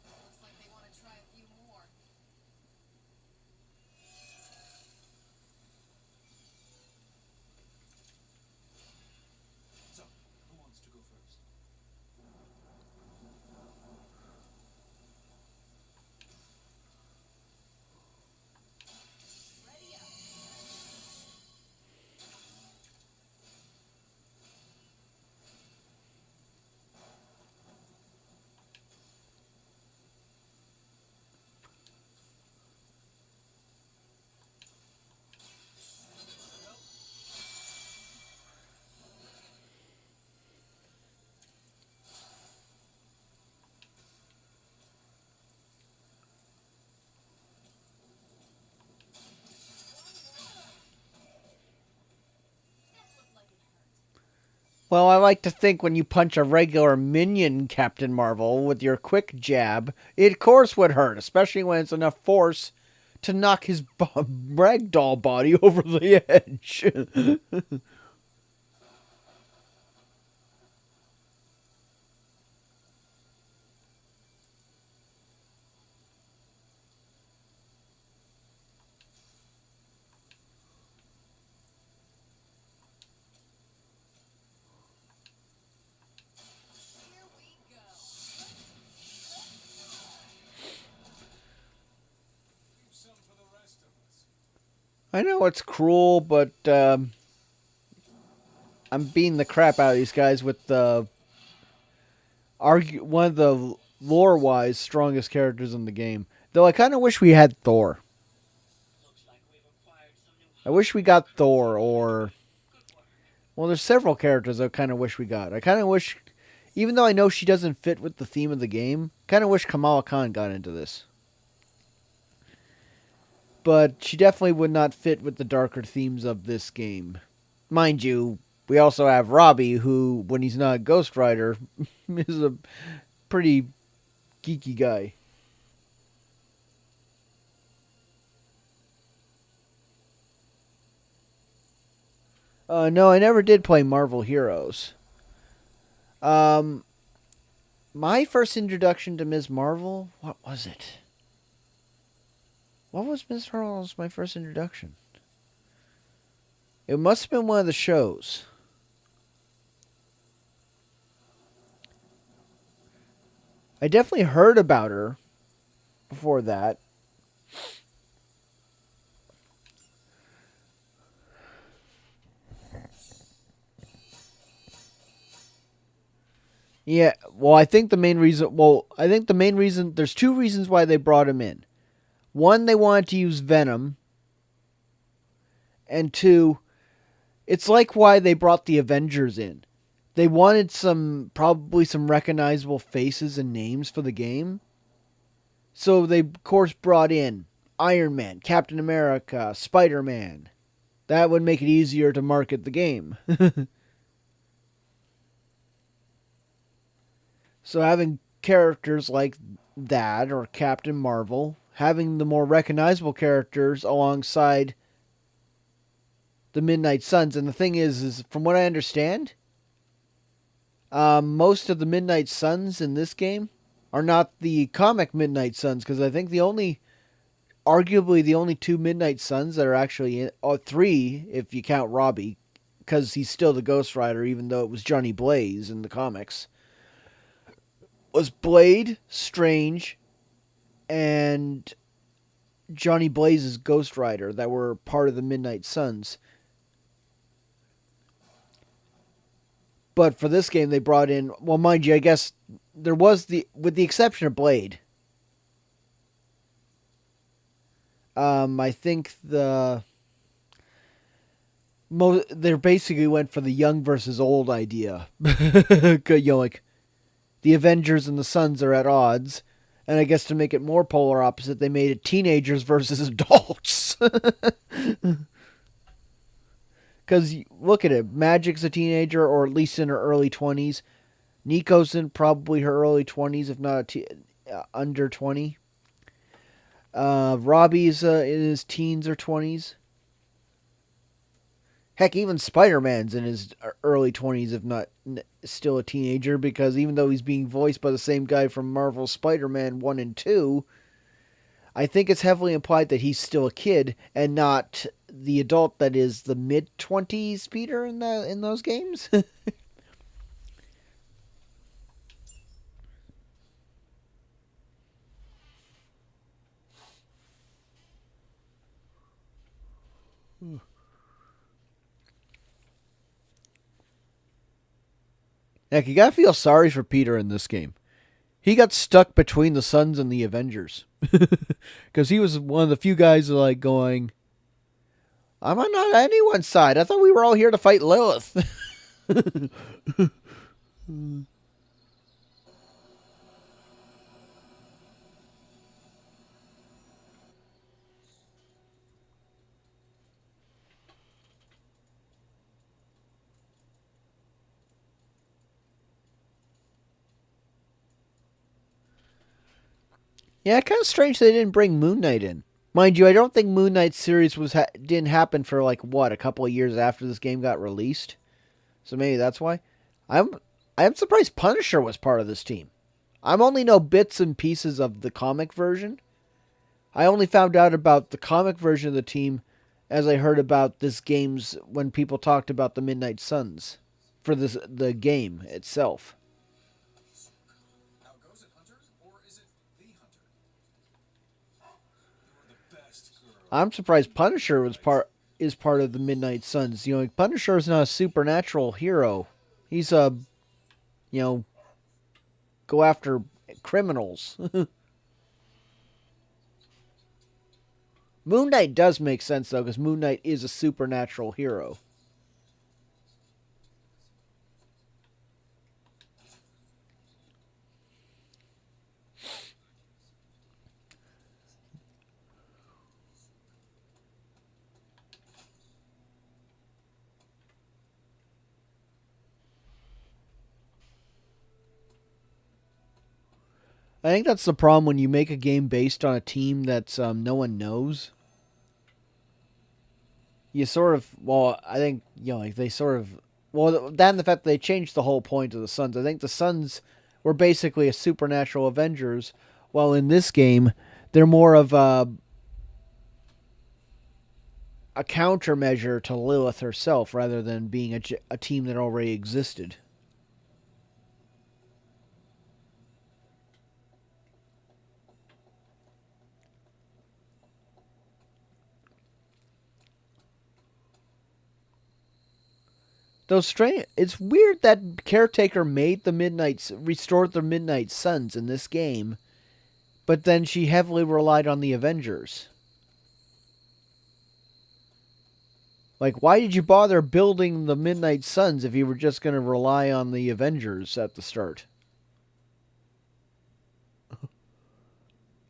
Looks like they want to try a few more. So, who wants to go first? Ready up. That looked like it hurt. Well, I like to think when you punch a regular minion, Captain Marvel, with your quick jab, it of course would hurt, especially when it's enough force to knock his ragdoll body over the edge. Here we go. Leave some for the rest of us. I know it's cruel, but I'm beating the crap out of these guys with one of the lore-wise strongest characters in the game. Though I kind of wish we had Thor. Looks like we've acquired some new. I wish we got Thor, or well, there's several characters I kind of wish we got. I kind of wish, even though I know she doesn't fit with the theme of the game, kind of wish Kamala Khan got into this. But she definitely would not fit with the darker themes of this game. Mind you, we also have Robbie, who, when he's not Ghost Rider, is a pretty geeky guy. No, I never did play Marvel Heroes. My first introduction to Ms. Marvel, what was it? What was Ms. Marvel's my first introduction? It must have been one of the shows. I definitely heard about her before that. Yeah, well, I think the main reason, there's two reasons why they brought him in. One, they wanted to use Venom. And two, it's like why they brought the Avengers in. They wanted probably some recognizable faces and names for the game. So they, of course, brought in Iron Man, Captain America, Spider-Man. That would make it easier to market the game. So having characters like that, or Captain Marvel, having the more recognizable characters alongside the Midnight Suns. And the thing is from what I understand, most of the Midnight Suns in this game are not the comic Midnight Suns, because I think arguably the only two Midnight Suns that are actually in, or three if you count Robbie, because he's still the Ghost Rider, even though it was Johnny Blaze in the comics, was Blade, Strange, and Johnny Blaze's Ghost Rider that were part of the Midnight Suns. But for this game, they brought in, well, mind you, I guess there was with the exception of Blade. I think they basically went for the young versus old idea. Like the Avengers and the Suns are at odds, and I guess to make it more polar opposite, they made it teenagers versus adults. Because look at it, Magic's a teenager, or at least in her early 20s. Nico's in probably her early 20s, if not under 20. Robbie's in his teens or 20s. Heck, even Spider-Man's in his early 20s, if not still a teenager, because even though he's being voiced by the same guy from Marvel's Spider-Man 1 and 2, I think it's heavily implied that he's still a kid and not the adult that is the mid-20s Peter in those games. Heck, you gotta feel sorry for Peter in this game. He got stuck between the Suns and the Avengers. Because he was one of the few guys like going, I'm not on anyone's side. I thought we were all here to fight Lilith. Yeah, kind of strange they didn't bring Moon Knight in. Mind you, I don't think Moon Knight's series didn't happen for like what, a couple of years after this game got released. So maybe that's why. I'm surprised Punisher was part of this team. I only know bits and pieces of the comic version. I only found out about the comic version of the team as I heard about this game's when people talked about the Midnight Suns for the game itself. How goes it, Hunter? Or is it the Hunter? You're the best girl. I'm surprised Punisher is part of the Midnight Suns. Punisher is not a supernatural hero. He's go after criminals. Moon Knight does make sense though, because Moon Knight is a supernatural hero. I think that's the problem when you make a game based on a team that's no one knows. You sort of, well, I think, like they sort of, well, that and the fact that they changed the whole point of the Suns. I think the Suns were basically a supernatural Avengers, while in this game, they're more of a countermeasure to Lilith herself rather than being a team that already existed. It's weird that Caretaker restored the Midnight Suns in this game, But then she heavily relied on the Avengers. Like, why did you bother building the Midnight Suns if you were just going to rely on the Avengers at the start?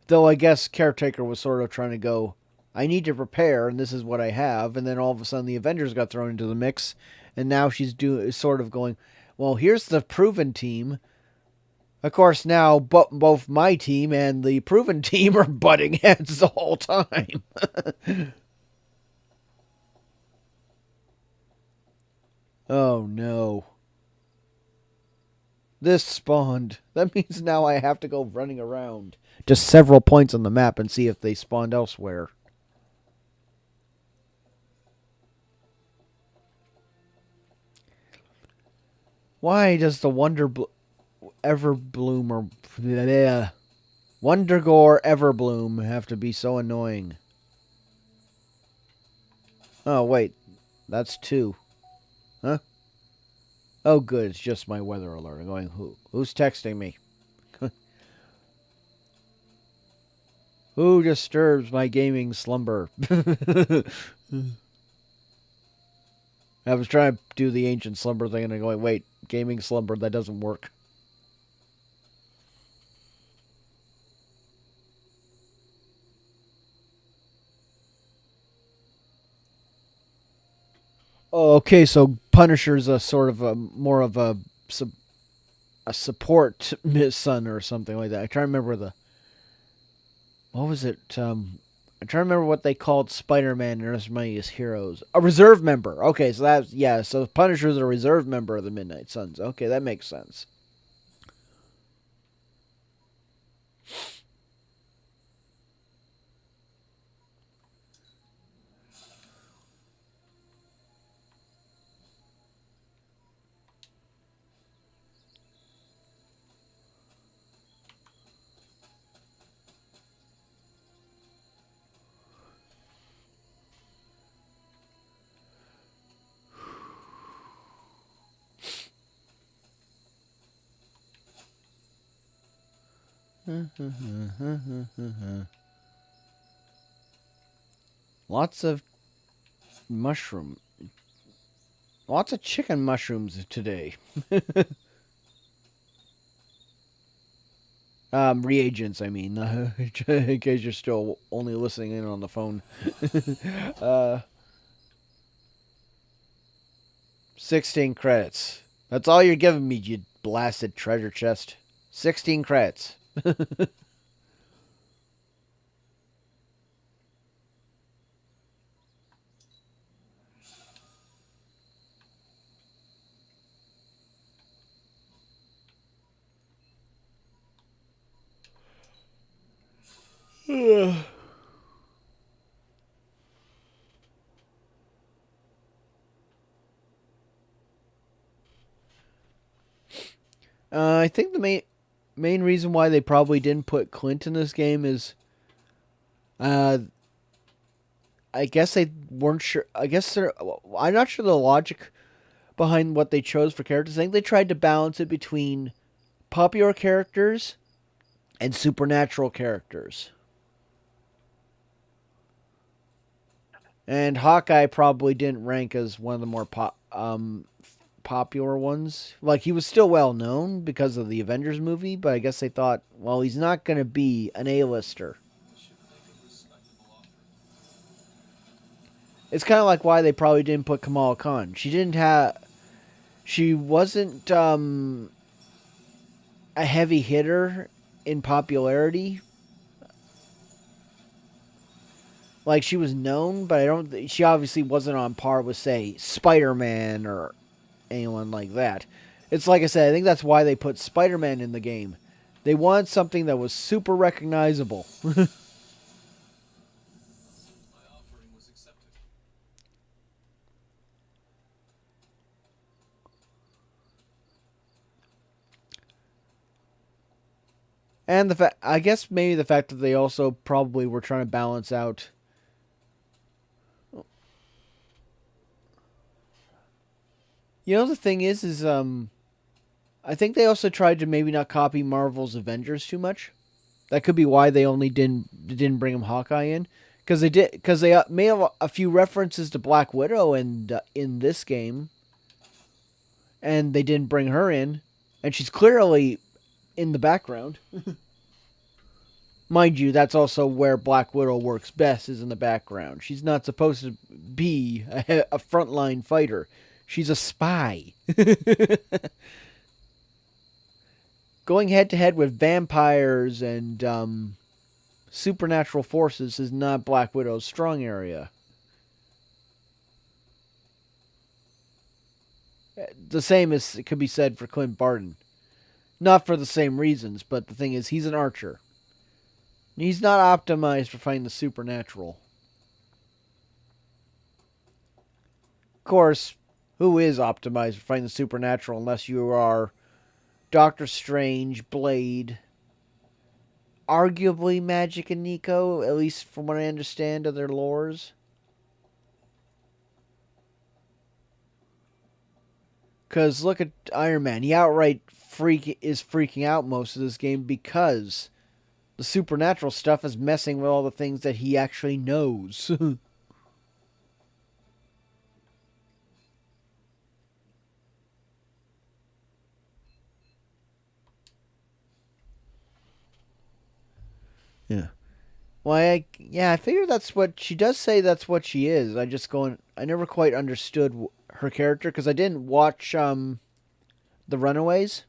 Though I guess Caretaker was sort of trying to go, I need to prepare, and this is what I have. And then all of a sudden the Avengers got thrown into the mix, and now she's sort of going, well, here's the proven team. Of course, now both my team and the proven team are butting heads the whole time. Oh no. This spawned. That means now I have to go running around just several points on the map and see if they spawned elsewhere. Why does the Everbloom or Wondergore Everbloom have to be so annoying? Oh wait, that's 2. Huh? Oh good, it's just my weather alert. I'm going, who's texting me? Who disturbs my gaming slumber? I was trying to do the ancient slumber thing and I'm going, wait, gaming slumber, that doesn't work. Oh, okay, so Punisher's a sort of more of a support son or something like that. I try to remember what was it? I'm trying to remember what they called Spider-Man and Earth's Mightiest Heroes. A reserve member. Okay, so that's, yeah, so Punisher's a reserve member of the Midnight Suns. Okay, that makes sense. Lots of mushroom. Lots of chicken mushrooms today. Reagents, I mean. In case you're still only listening in on the phone. 16 credits. That's all you're giving me, you blasted treasure chest. 16 credits. I think the main reason why they probably didn't put Clint in this game is, I guess they weren't sure. I guess I'm not sure the logic behind what they chose for characters. I think they tried to balance it between popular characters and supernatural characters. And Hawkeye probably didn't rank as one of the more popular ones. Like, he was still well known because of the Avengers movie, but I guess they thought, well, he's not going to be an A-lister. It's kind of like why they probably didn't put Kamala Khan. She wasn't a heavy hitter in popularity. Like, she was known, but she obviously wasn't on par with, say, Spider-Man or anyone like that. It's like I said, I think that's why they put Spider-Man in the game. They wanted something that was super recognizable. My offering was accepted. And I guess maybe the fact that they also probably were trying to balance out. You know, the thing is I think they also tried to maybe not copy Marvel's Avengers too much. That could be why they only didn't bring him Hawkeye in, because they made a few references to Black Widow and in this game, and they didn't bring her in, and she's clearly in the background. Mind you, that's also where Black Widow works best, is in the background. She's not supposed to be a frontline fighter. She's a spy. Going head to head with vampires and supernatural forces is not Black Widow's strong area. The same as it could be said for Clint Barton. Not for the same reasons, but the thing is, he's an archer. He's not optimized for fighting the supernatural. Of course, who is optimized for fighting the supernatural unless you are Doctor Strange, Blade, arguably Magic and Nico, at least from what I understand of their lores. Because look at Iron Man. He outright is freaking out most of this game because the supernatural stuff is messing with all the things that he actually knows. Yeah. Well, I figure that's what she does say. That's what she is. I never quite understood her character because I didn't watch The Runaways,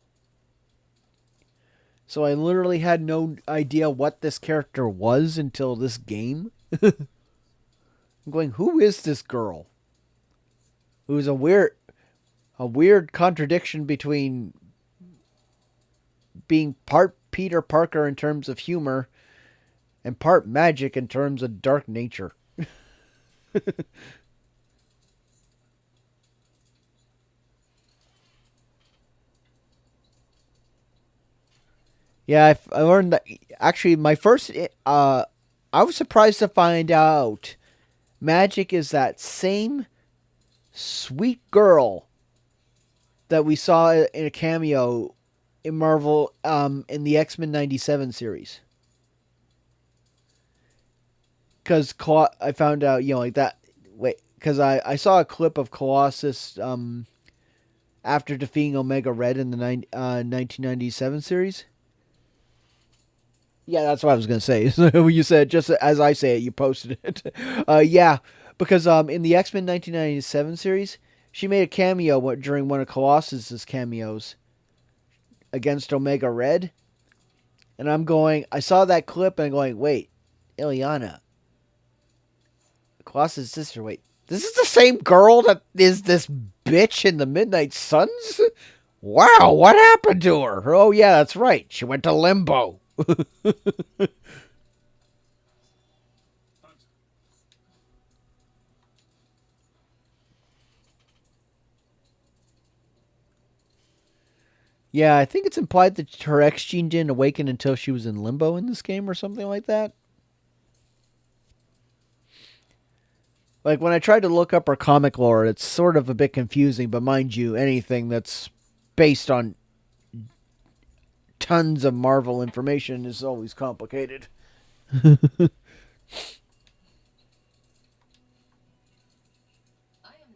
so I literally had no idea what this character was until this game. I'm going, who is this girl? Who's a weird contradiction between being part Peter Parker in terms of humor and part magic in terms of dark nature. Yeah, I learned that actually I was surprised to find out Magic is that same sweet girl that we saw in a cameo in Marvel in the X-Men 97 series. Because I found out, like that. Wait, because I saw a clip of Colossus after defeating Omega Red in the 1997 series. Yeah, that's what I was going to say. So you said, just as I say it, you posted it. Yeah, because in the X-Men 1997 series, she made a cameo during one of Colossus's cameos against Omega Red. And I saw that clip and I'm going, wait, Ileana, Colossus' sister, wait, this is the same girl that is this bitch in the Midnight Suns? Wow, what happened to her? Oh, yeah, that's right. She went to Limbo. Yeah, I think it's implied that her X gene didn't awaken until she was in Limbo in this game or something like that. Like, when I tried to look up her comic lore, it's sort of a bit confusing, but mind you, anything that's based on tons of Marvel information is always complicated. I am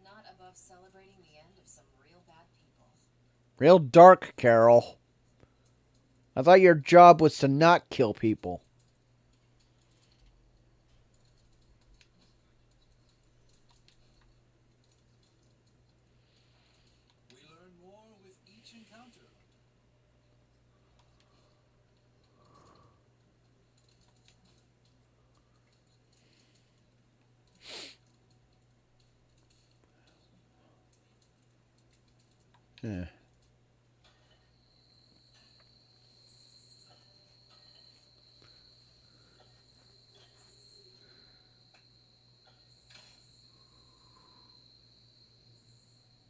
not above celebrating the end of some real bad people. Real dark, Carol. I thought your job was to not kill people. We learn more with each encounter. Yeah.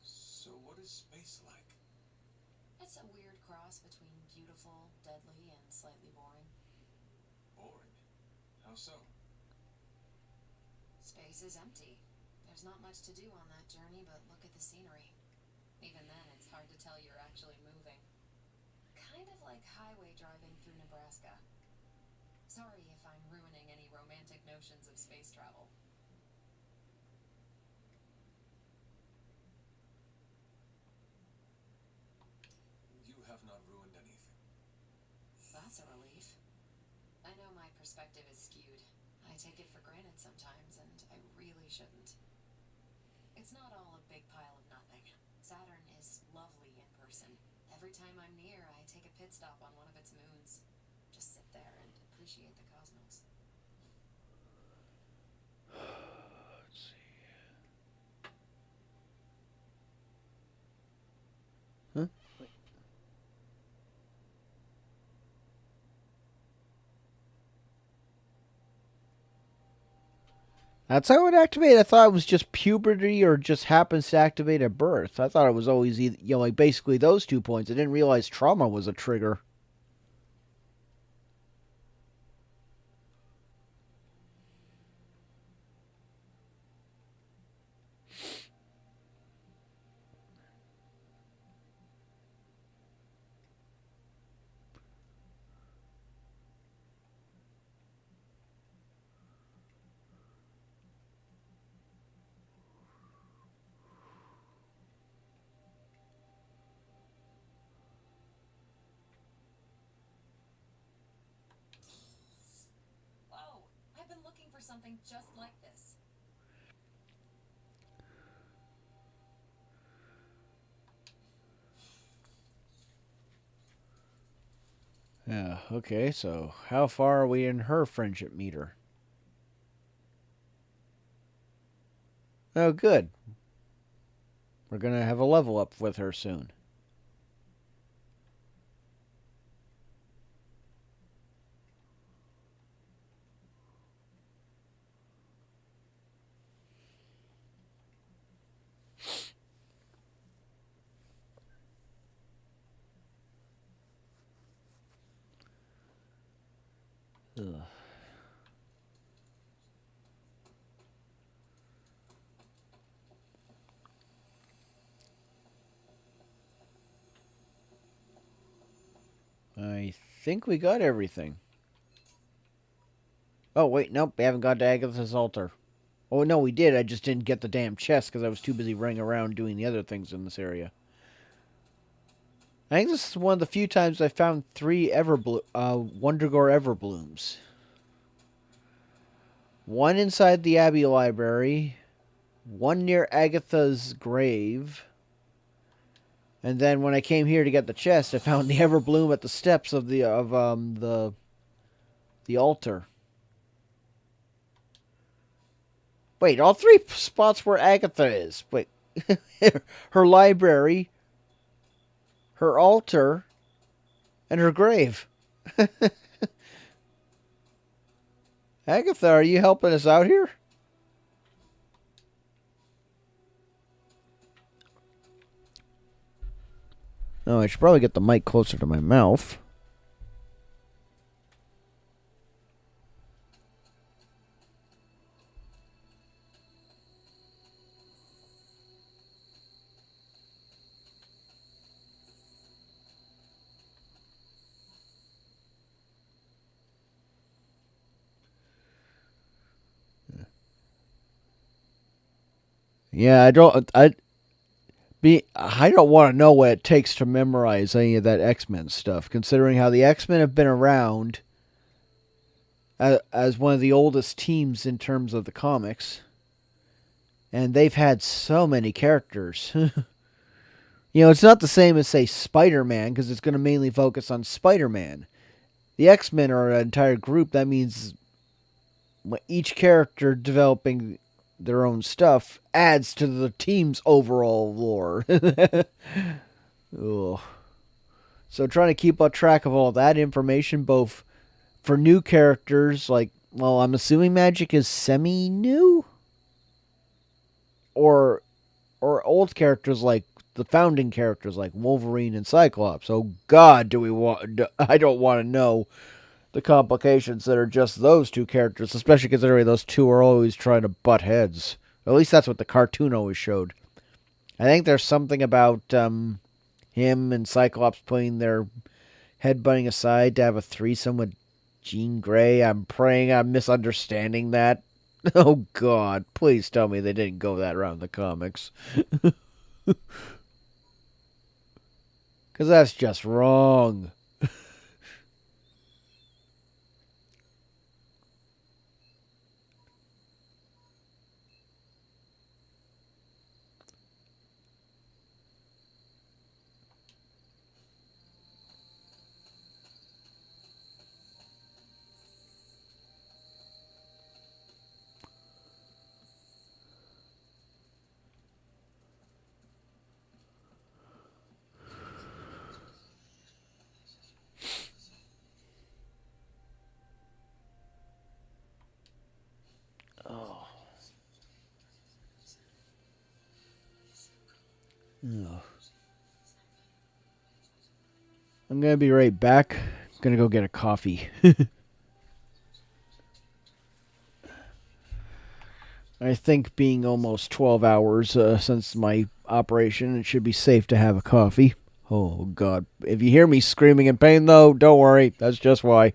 So what is space like? It's a weird cross between beautiful, deadly, and slightly boring. Boring. How so? Space is empty. There's not much to do on that journey but look at the scenery. Even then, it's hard to tell you're actually moving. Kind of like highway driving through Nebraska. Sorry if I'm ruining any romantic notions of space travel. You have not ruined anything. That's a relief. I know my perspective is skewed. I take it for granted sometimes, and I really shouldn't. It's not all a big pile of nothing. Saturn is lovely in person. Every time I'm near, I take a pit stop on one of its moons. Just sit there and appreciate the cosmos. Let's see. Huh? That's how it activated. I thought it was just puberty or just happens to activate at birth. I thought it was always either, like basically those 2 points. I didn't realize trauma was a trigger. Whoa! I've been looking for something just like this. Yeah, okay, so how far are we in her friendship meter? Oh, good. We're going to have a level up with her soon. Ugh. I think we got everything. Oh, wait, nope, we haven't got to Agatha's altar. Oh, no, we did. I just didn't get the damn chest because I was too busy running around doing the other things in this area. I think this is one of the few times I found 3 Wundagore Everblooms. One inside the Abbey Library, one near Agatha's grave, and then when I came here to get the chest, I found the Everbloom at the steps of the altar. Wait, all 3 spots where Agatha is. Wait, her library, her altar, and her grave. Agatha, are you helping us out here? Oh, I should probably get the mic closer to my mouth. Yeah, I don't want to know what it takes to memorize any of that X-Men stuff, considering how the X-Men have been around as one of the oldest teams in terms of the comics. And they've had so many characters. It's not the same as, say, Spider-Man, because it's going to mainly focus on Spider-Man. The X-Men are an entire group. That means each character developing their own stuff adds to the team's overall lore. Ugh. So trying to keep a track of all that information, both for new characters, I'm assuming Magic is semi-new? Or old characters like the founding characters like Wolverine and Cyclops. Oh God, I don't want to know the complications that are just those 2 characters, especially considering those 2 are always trying to butt heads. At least that's what the cartoon always showed. I think there's something about him and Cyclops putting their head butting aside to have a threesome with Jean Grey, I'm praying I'm misunderstanding that. Oh God, please tell me they didn't go that route in the comics. Because that's just wrong. Oh. Ugh. I'm gonna be right back. Gonna go get a coffee. I think being almost 12 hours since my operation, it should be safe to have a coffee. Oh, God. If you hear me screaming in pain, though, don't worry. That's just why.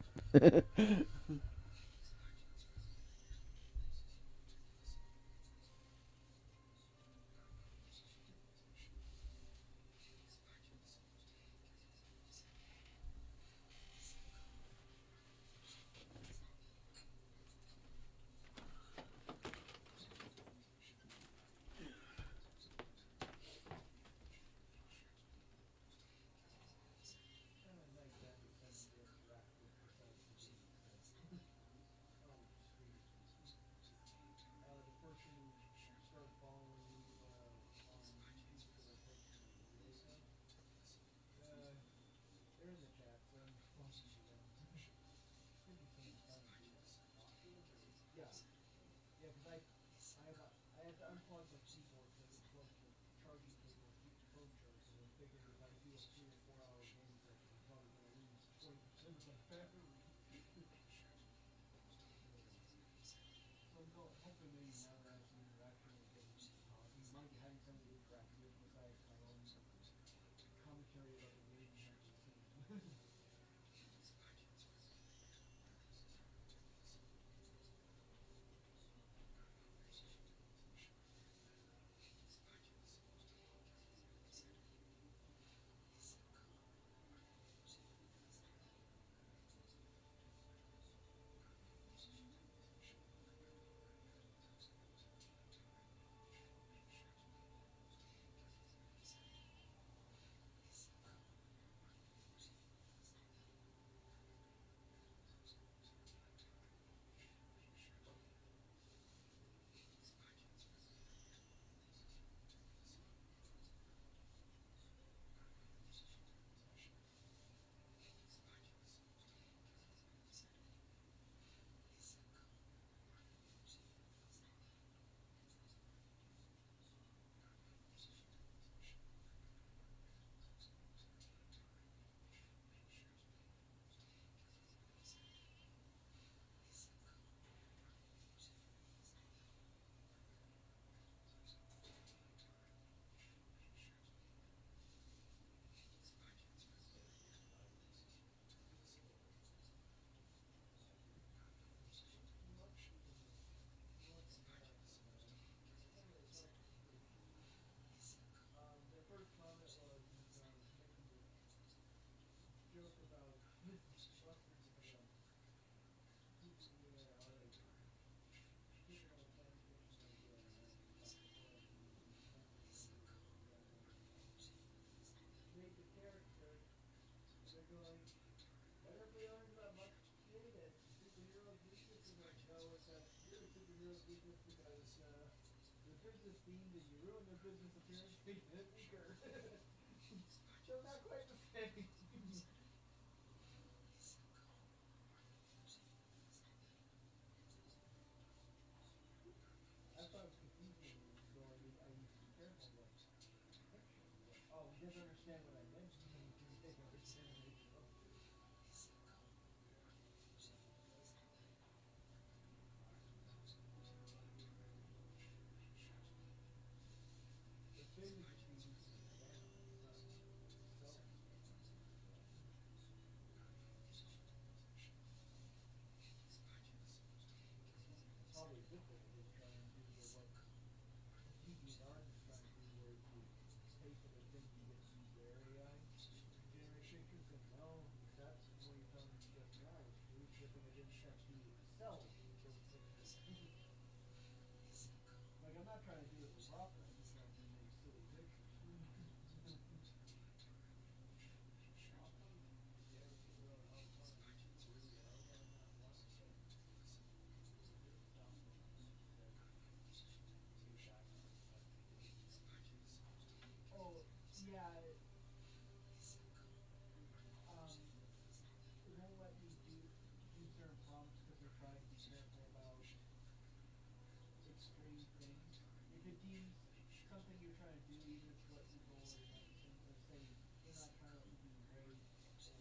something you're trying to do, even if what your goal is and everything, let's say they're not trying to let you be great or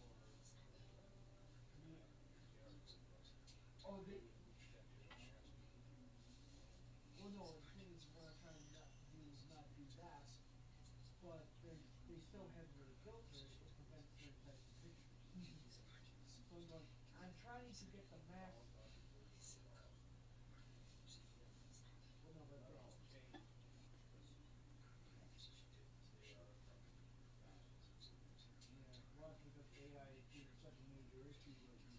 oh they well no the thing is what I'm trying to not do is not do that, but they still heavily filter it, it prevents certain types of pictures. So I'm going I'm trying to get the max well no but yeah, watch because AI is being such a major issue right now.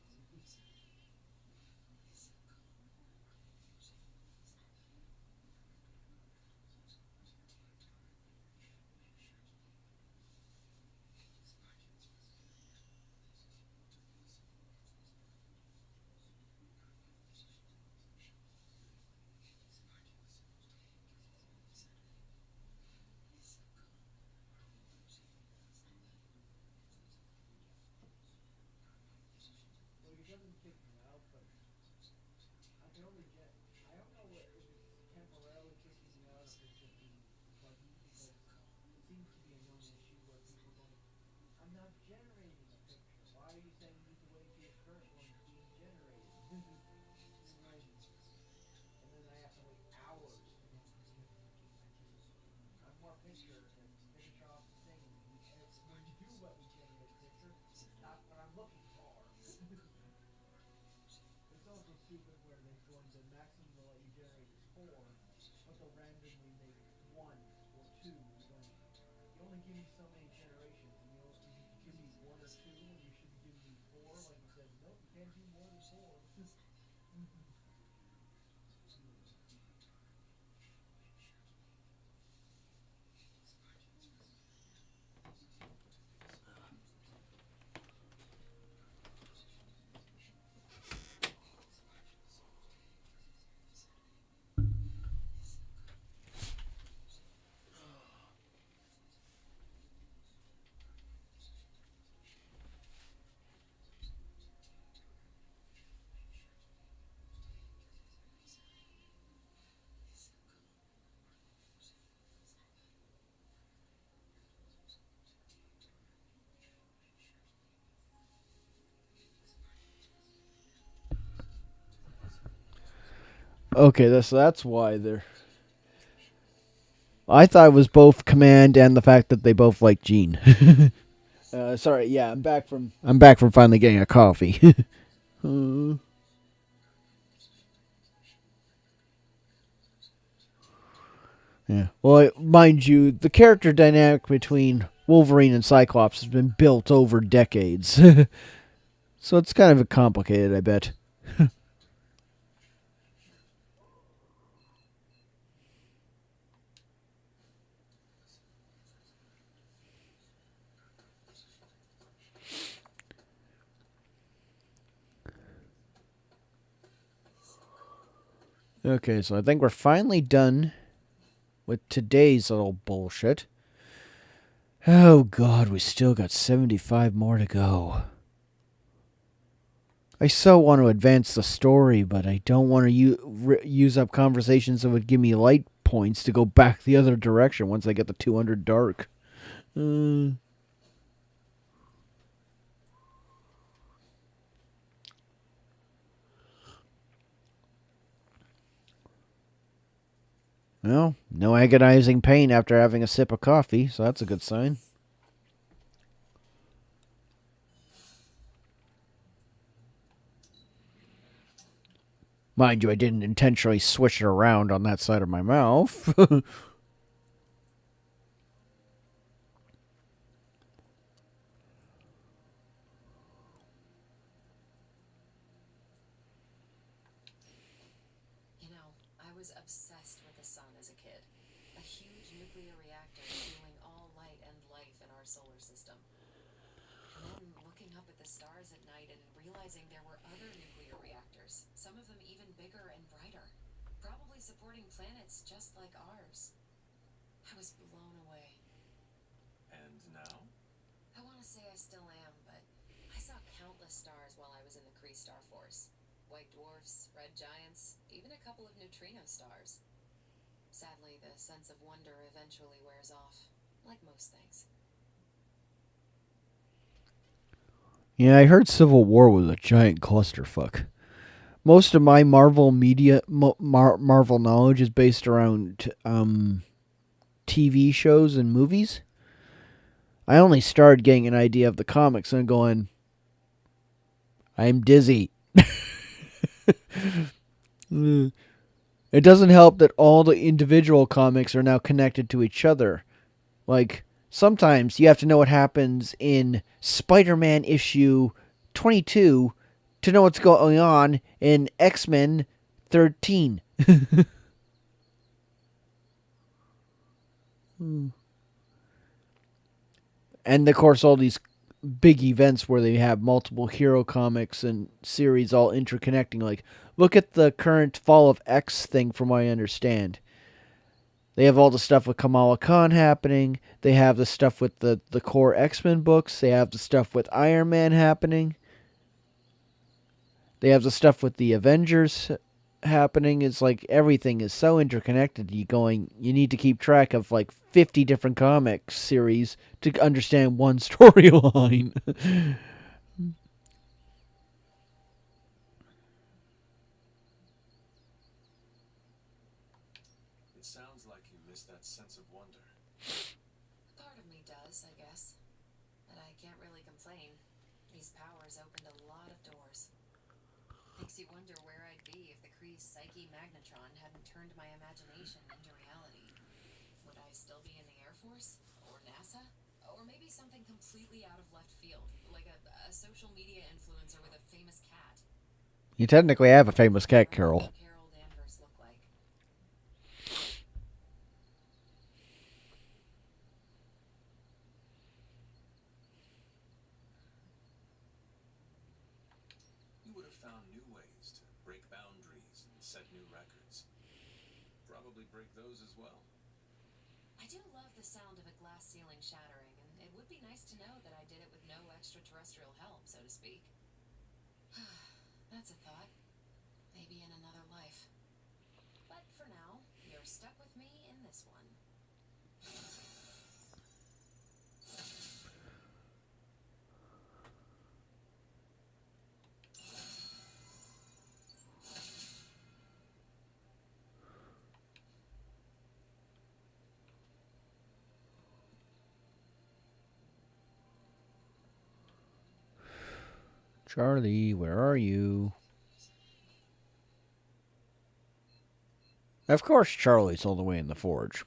Well, he doesn't kick me out, but I can only get. I don't know what, if it's temporarily kicking me out or if it's just being buggy because it seems to be a known issue where people going, I'm not generating a picture. Why are you saying you need to wait until your current one's being generated? And like, and then I have to wait hours to get one more picture and finish off the thing. And when you do let me generate a picture, it's not what I'm looking for. It's also stupid where they're going the maximum they'll let you generate is 4, but they'll randomly make 1 or 2. You're going, you only give me so many generations, and you give me 1 or 2 when you should be giving me 4. Like you said, nope, you can't do more than 4. Okay, that's why they're. I thought it was both command and the fact that they both like Gene. Sorry, yeah, I'm back from finally getting a coffee. uh, yeah. Well, mind you, the character dynamic between Wolverine and Cyclops has been built over decades, so it's kind of complicated, I bet. Okay, so I think we're finally done with today's little bullshit. Oh god, we still got 75 more to go. I so want to advance the story, but I don't want to use up conversations that would give me light points to go back the other direction once I get the 200 dark. Well, no agonizing pain after having a sip of coffee, so that's a good sign. Mind you, I didn't intentionally switch it around on that side of my mouth. You know, I was obsessed with the sun as a kid. A huge nuclear reactor fueling all light and life in our solar system. And then looking up at the stars at night and realizing there were other nuclear reactors, some of them even bigger and brighter, probably supporting planets just like ours. I was blown away. And now? I want to say I still am, but I saw countless stars while I was in the Kree Star Force. White dwarfs, red giants, even a couple of neutrino stars. Sadly, the sense of wonder eventually wears off, like most things. Yeah, I heard Civil War was a giant clusterfuck. Most of my Marvel Marvel knowledge is based around TV shows and movies. I only started getting an idea of the comics and going, I'm dizzy. It doesn't help that all the individual comics are now connected to each other. Like, sometimes you have to know what happens in Spider-Man issue 22 to know what's going on in X-Men 13. And of course, all these big events where they have multiple hero comics and series all interconnecting. Like, look at the current Fall of X thing, from what I understand. They have all the stuff with Kamala Khan happening. They have the stuff with the core X-Men books. They have the stuff with Iron Man happening. They have the stuff with the Avengers happening. It's like everything is so interconnected. You need to keep track of like 50 different comic series to understand one storyline. It sounds like you miss that sense of wonder. Part of me does, I guess. But I can't really complain. These powers opened a lot of doors. Makes you wonder where I'd be if the Kree's Psyche Magnetron hadn't turned my imagination into reality. Would I still be in the Air Force? Or NASA? Or maybe something completely out of left field, like a social media influencer with a famous cat. You technically have a famous cat, Carol. Carol Danvers look like. You would have found new ways to break boundaries and set new records. Probably break those as well. I do love the sound of a glass ceiling shattering, and it would be nice to know that I did it with no extraterrestrial help, so to speak. That's a thought. Maybe in another life. But for now, you're stuck with me in this one. Charlie, where are you? Of course, Charlie's all the way in the forge.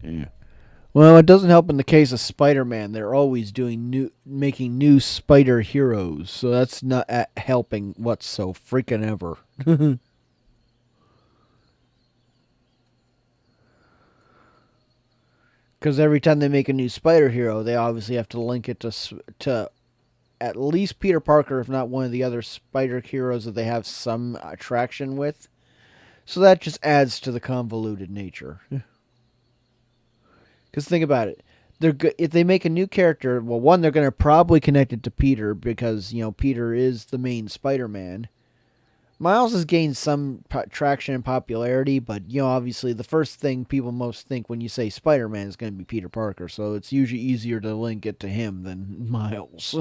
Yeah. Well, it doesn't help in the case of Spider-Man. They're always making new Spider heroes, so that's not helping what's so freaking ever. Because every time they make a new Spider hero, they obviously have to link it to at least Peter Parker, if not one of the other Spider heroes that they have some attraction with. So that just adds to the convoluted nature. Because think about it, if they make a new character, well, one, they're going to probably connect it to Peter because Peter is the main Spider-Man. Miles has gained some traction and popularity, but obviously the first thing people most think when you say Spider-Man is going to be Peter Parker, so it's usually easier to link it to him than Miles.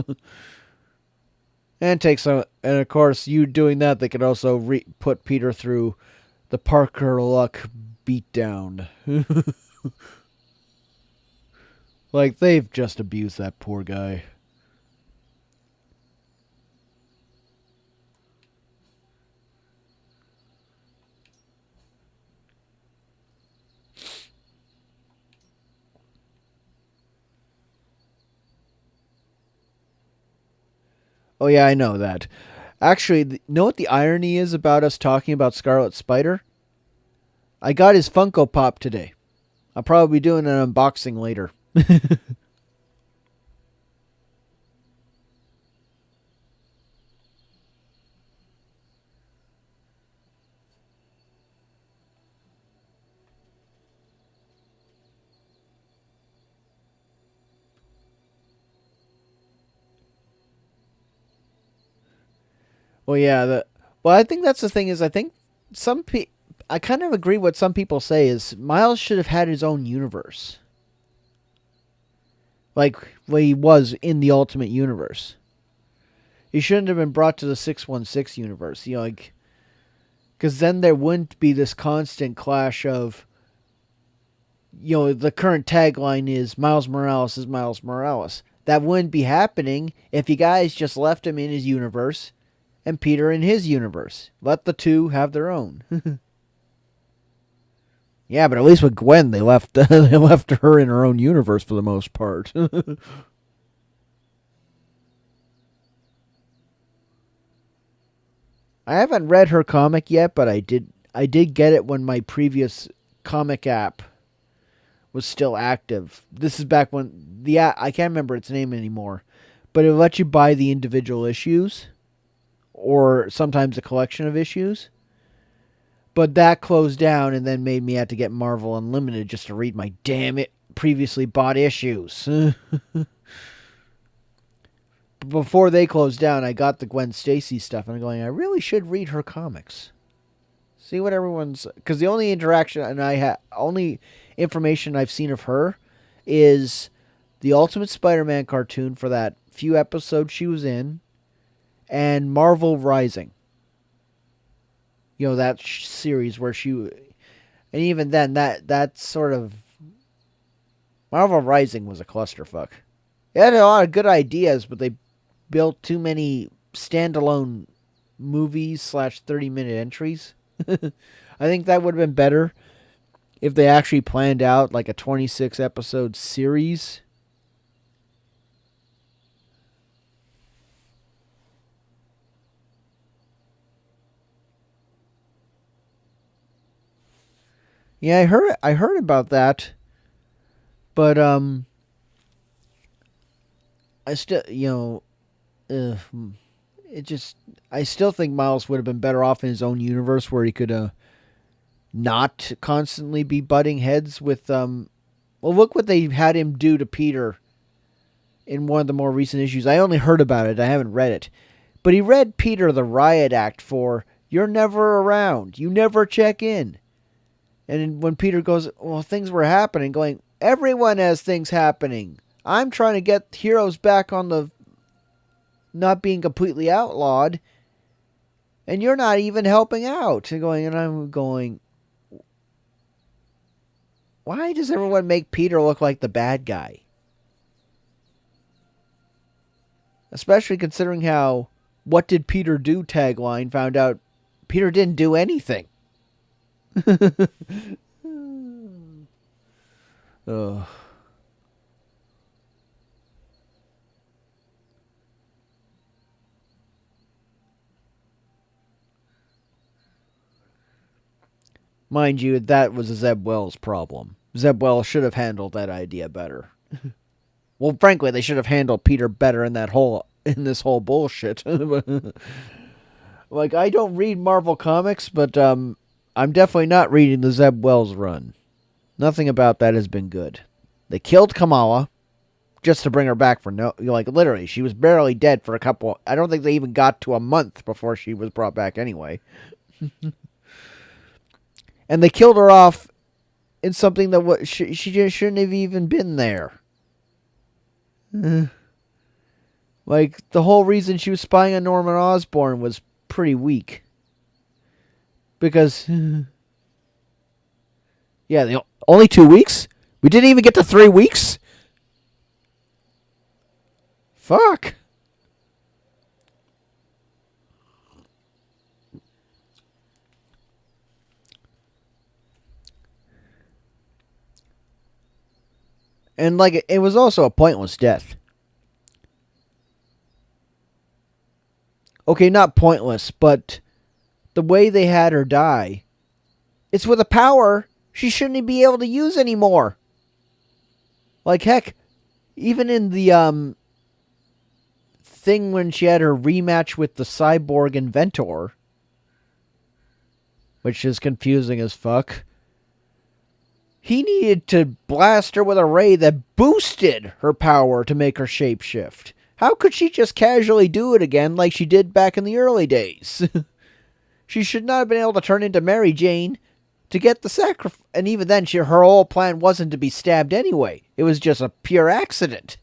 And of course, you doing that, they could also put Peter through the Parker Luck beatdown. Like, they've just abused that poor guy. Oh yeah, I know that. Actually, know what the irony is about us talking about Scarlet Spider? I got his Funko Pop today. I'll probably be doing an unboxing later. Well, yeah. Well, I think that's the thing is I think some I kind of agree what some people say is Miles should have had his own universe, like what he was in the Ultimate Universe. He shouldn't have been brought to the 616 universe. Like because then there wouldn't be this constant clash of the current tagline is Miles Morales is Miles Morales. That wouldn't be happening if you guys just left him in his universe and Peter in his universe. Let the two have their own. Yeah, but at least with Gwen, they left they left her in her own universe for the most part. I haven't read her comic yet, but I did get it when my previous comic app was still active. This is back when I can't remember its name anymore, but it let you buy the individual issues or sometimes a collection of issues. But that closed down and then made me have to get Marvel Unlimited just to read my damn it previously bought issues. Before they closed down, I got the Gwen Stacy stuff, and I'm going, I really should read her comics. See what everyone's... Because the only interaction only information I've seen of her is the Ultimate Spider-Man cartoon for that few episodes she was in, and Marvel Rising. That series where she... And even then, that sort of... Marvel Rising was a clusterfuck. It had a lot of good ideas, but they built too many standalone movies / 30-minute entries. I think that would have been better if they actually planned out like a 26 episode series. Yeah, I heard about that. But I still, it just I still think Miles would have been better off in his own universe where he could not constantly be butting heads with well, look what they had him do to Peter in one of the more recent issues. I only heard about it, I haven't read it. But he read Peter the riot act for "You're never around. You never check in." And when Peter goes, "Well, things were happening," going, "Everyone has things happening. I'm trying to get heroes back on the not being completely outlawed, and you're not even helping out." And I'm going, why does everyone make Peter look like the bad guy? Especially considering how "What did Peter do?" tagline found out Peter didn't do anything. Ugh. Mind you, that was a Zeb Wells problem. Zeb Wells should have handled that idea better. Well, frankly, they should have handled Peter better in this whole bullshit. Like, I don't read Marvel comics, but I'm definitely not reading the Zeb Wells run. Nothing about that has been good. They killed Kamala just to bring her back for literally, she was barely dead for a couple. I don't think they even got to a month before she was brought back anyway. And they killed her off in something that she just shouldn't have even been there. Like, the whole reason she was spying on Norman Osborn was pretty weak. Because, yeah, only 2 weeks? We didn't even get to 3 weeks? Fuck. And, like, it was also a pointless death. Okay, not pointless, but the way they had her die. It's with a power she shouldn't be able to use anymore. Like, heck, even in the thing when she had her rematch with the cyborg inventor, which is confusing as fuck, he needed to blast her with a ray that boosted her power to make her shapeshift. How could she just casually do it again like she did back in the early days? She should not have been able to turn into Mary Jane to get the sacrifice. And even then, her whole plan wasn't to be stabbed anyway. It was just a pure accident.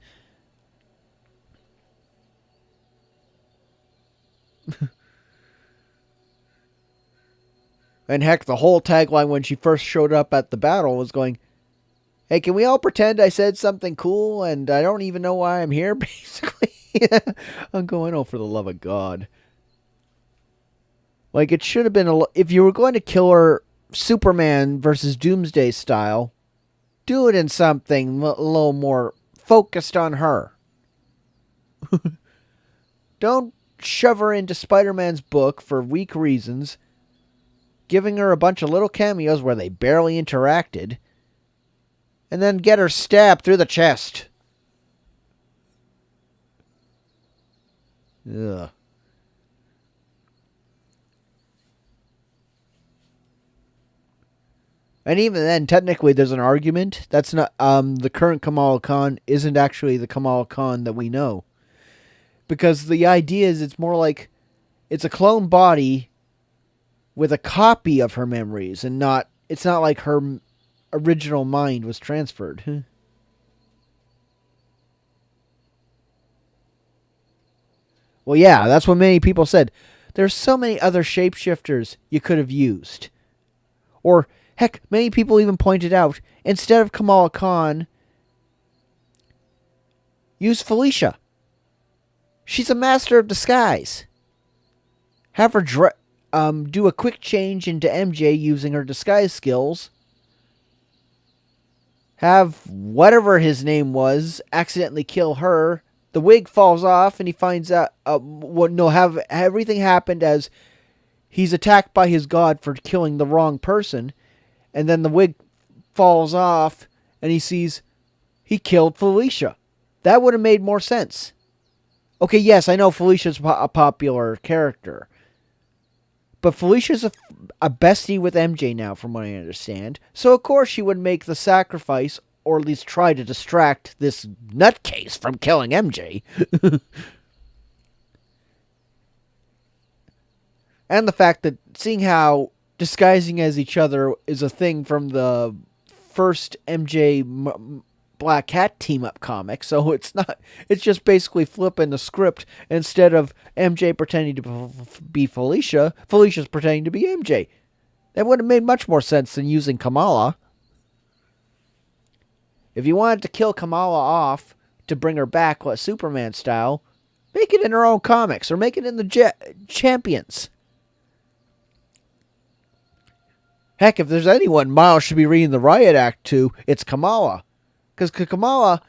And heck, the whole tagline when she first showed up at the battle was going, "Hey, can we all pretend I said something cool and I don't even know why I'm here?" Basically. I'm going, oh, for the love of God. Like, it should have been, if you were going to kill her Superman versus Doomsday style, do it in something a little more focused on her. Don't shove her into Spider-Man's book for weak reasons, giving her a bunch of little cameos where they barely interacted, and then get her stabbed through the chest. Ugh. And even then, technically, there's an argument. That's not the current Kamala Khan isn't actually the Kamala Khan that we know, because the idea is it's more like it's a clone body with a copy of her memories, and not. It's not like her original mind was transferred. Well, yeah, that's what many people said. There's so many other shapeshifters you could have used, or. Heck, many people even pointed out, instead of Kamala Khan, use Felicia. She's a master of disguise. Have her do a quick change into MJ using her disguise skills. Have whatever his name was accidentally kill her. The wig falls off and he finds out, have everything happened as he's attacked by his god for killing the wrong person. And then the wig falls off, and he sees he killed Felicia. That would have made more sense. Okay, yes, I know Felicia's a popular character. But Felicia's a bestie with MJ now, from what I understand. So, of course, she would make the sacrifice, or at least try to distract this nutcase from killing MJ. And the fact that, seeing how disguising as each other is a thing from the first MJ Black Cat team-up comic, so it's just basically flipping the script. Instead of MJ pretending to be Felicia, Felicia's pretending to be MJ. That would have made much more sense than using Kamala. If you wanted to kill Kamala off to bring her back Superman style, make it in her own comics, or make it in the Champions. Heck, if there's anyone Miles should be reading the Riot Act to, it's Kamala. Because Kamala,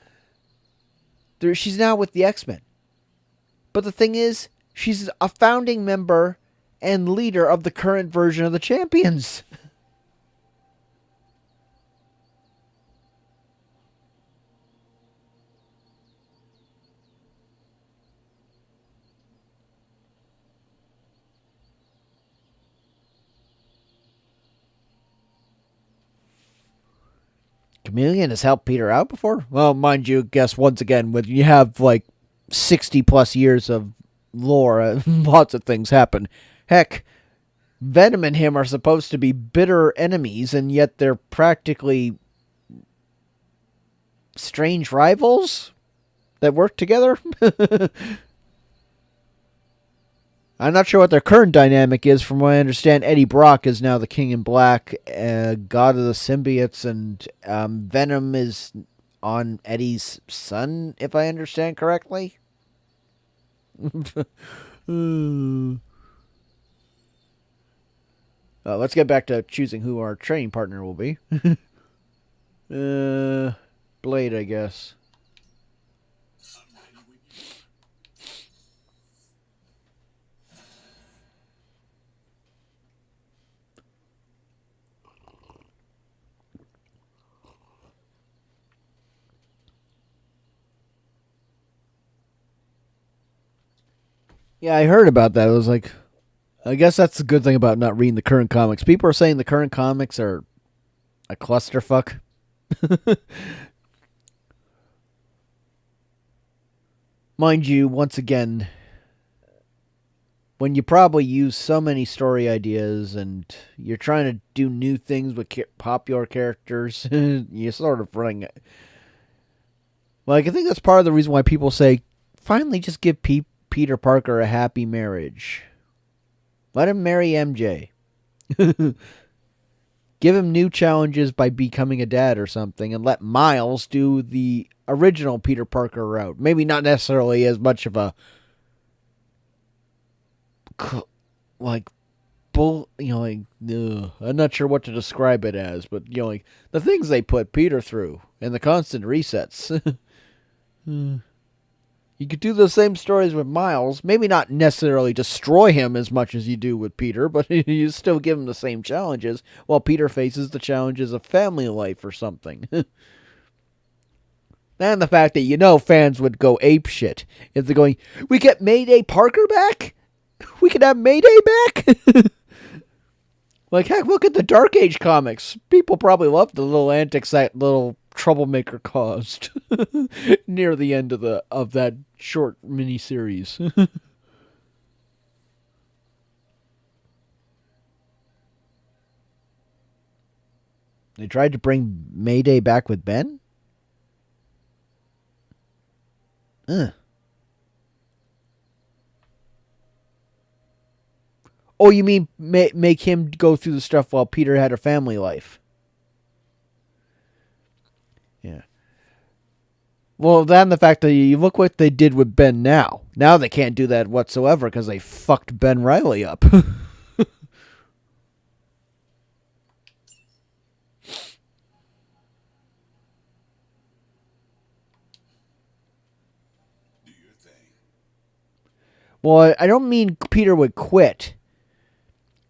she's now with the X-Men. But the thing is, she's a founding member and leader of the current version of the Champions. Chameleon has helped Peter out before? Well, mind you, guess once again, when you have like 60 plus years of lore, lots of things happen. Heck, Venom and him are supposed to be bitter enemies, and yet they're practically strange rivals that work together? I'm not sure what their current dynamic is. From what I understand, Eddie Brock is now the King in Black, God of the Symbiotes, and Venom is on Eddie's son, if I understand correctly. Let's get back to choosing who our training partner will be. Blade, I guess. Yeah, I heard about that. It was like, I guess that's the good thing about not reading the current comics. People are saying the current comics are a clusterfuck. Mind you, once again, when you probably use so many story ideas and you're trying to do new things with popular characters, you sort of running. Like, I think that's part of the reason why people say, finally just give Peter Parker a happy marriage. Let him marry MJ. Give him new challenges by becoming a dad or something, and let Miles do the original Peter Parker route. Maybe not necessarily as much of a like I'm not sure what to describe it as, but like the things they put Peter through and the constant resets. You could do the same stories with Miles. Maybe not necessarily destroy him as much as you do with Peter, but you still give him the same challenges while Peter faces the challenges of family life or something. And the fact that fans would go ape shit if they're going, we get Mayday Parker back? We could have Mayday back? Like, heck, look at the Dark Age comics. People probably loved the little antics that little troublemaker caused near the end of that short mini series. They tried to bring Mayday back with Ben? Oh, you mean make him go through the stuff while Peter had a family life? Yeah. Well, then the fact that you look what they did with Ben now. Now they can't do that whatsoever because they fucked Ben Riley up. Do your thing. Well, I don't mean Peter would quit,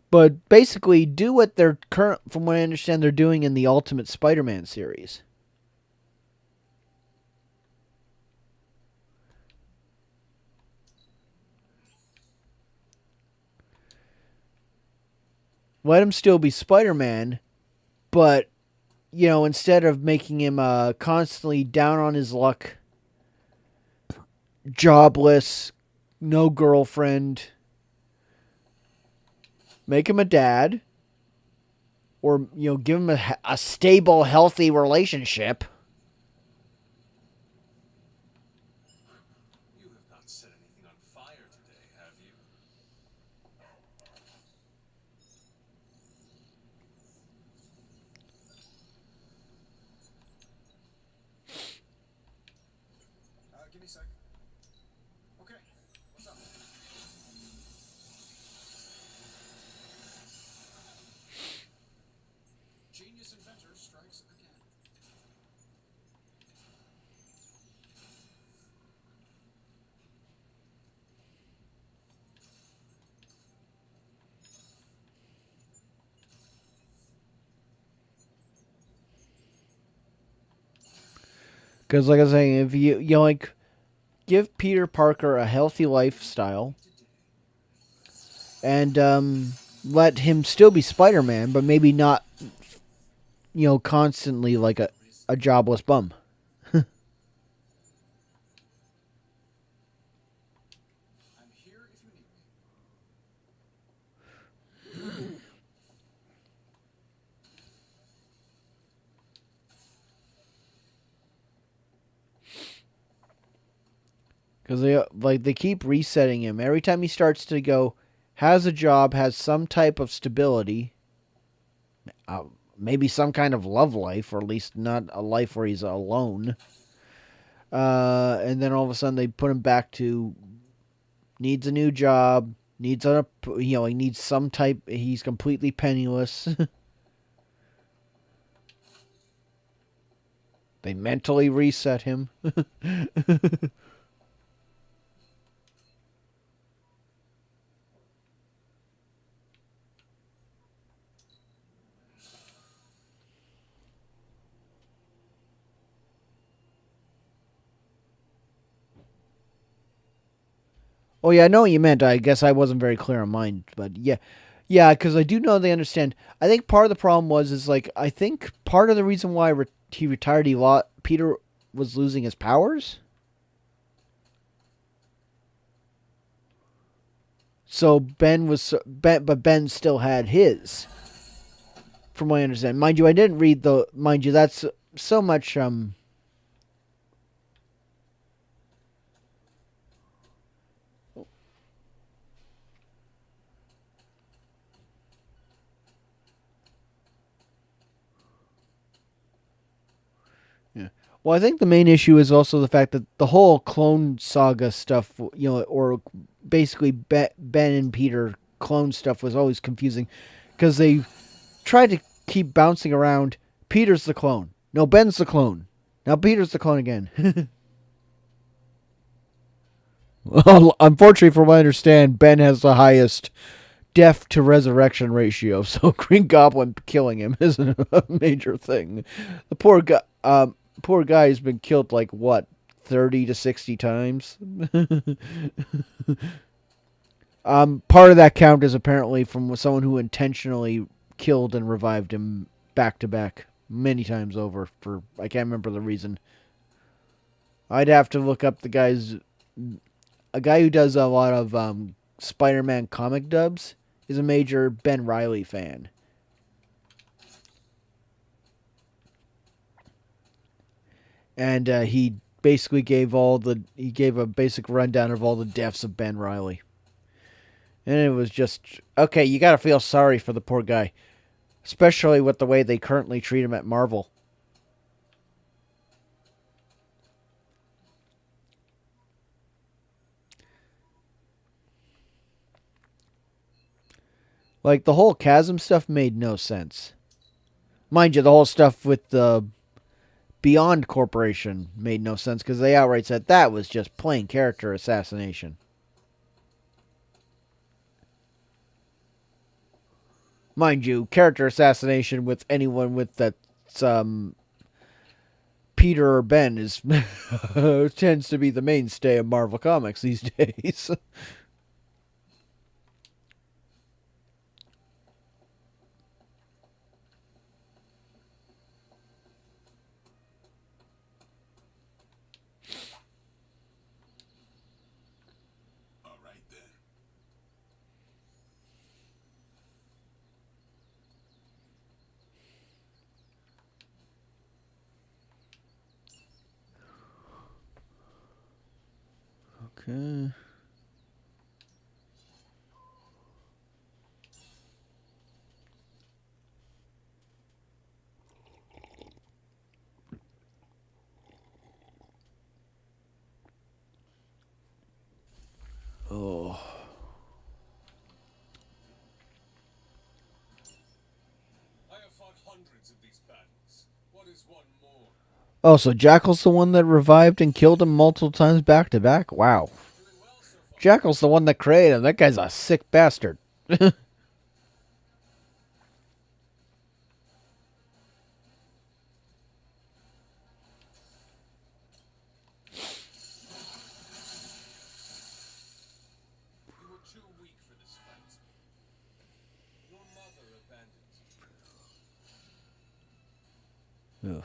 but basically do what they're from what I understand, they're doing in the Ultimate Spider-Man series. Let him still be Spider-Man, but instead of making him constantly down on his luck, jobless, no girlfriend, make him a dad, or give him a stable, healthy relationship. You have not set anything on fire today, have you? Give me a sec. Okay, what's up? Genius inventor strikes again. Because, like I was saying, if you like give Peter Parker a healthy lifestyle, and let him still be Spider-Man, but maybe not, constantly like a jobless bum. I'm here if you need me. Because they keep resetting him every time he starts to go, has a job, has some type of stability, maybe some kind of love life, or at least not a life where he's alone. And then all of a sudden they put him back to needs a new job, he needs some type. He's completely penniless. They mentally reset him. Oh yeah, I know what you meant. I guess I wasn't very clear on mine, but yeah, yeah, because I do know they understand. I think part of the problem is like I think part of the reason why he retired, Peter was losing his powers. So but Ben still had his, from what I understand. Mind you, I didn't read the. Mind you, that's so much. Yeah. Well, I think the main issue is also the fact that the whole clone saga stuff, or basically Ben and Peter clone stuff was always confusing because they tried to keep bouncing around. Peter's the clone. No, Ben's the clone. Now Peter's the clone again. Well, unfortunately, from what I understand, Ben has the highest death to resurrection ratio, so Green Goblin killing him isn't a major thing. The poor guy has been killed like what, 30 to 60 times. Part of that count is apparently from someone who intentionally killed and revived him back to back many times over for I can't remember the reason. I'd have to look up a guy who does a lot of Spider-Man comic dubs is a major Ben Reilly fan. And he basically gave a basic rundown of all the deaths of Ben Reilly. And it was just, okay, you gotta feel sorry for the poor guy. Especially with the way they currently treat him at Marvel. Like, the whole Chasm stuff made no sense. Mind you, the whole stuff with the Beyond Corporation made no sense because they outright said that was just plain character assassination. Mind you, character assassination with anyone with that's Peter or Ben is tends to be the mainstay of Marvel Comics these days. All right then. Okay. Oh. I have fought hundreds of these battles. What is one more? Oh, so Jackal's the one that revived and killed him multiple times back to back? Wow. Doing well so far. Jackal's the one that created him. That guy's a sick bastard. You were too weak for this fight. Your mother abandoned you. Ugh.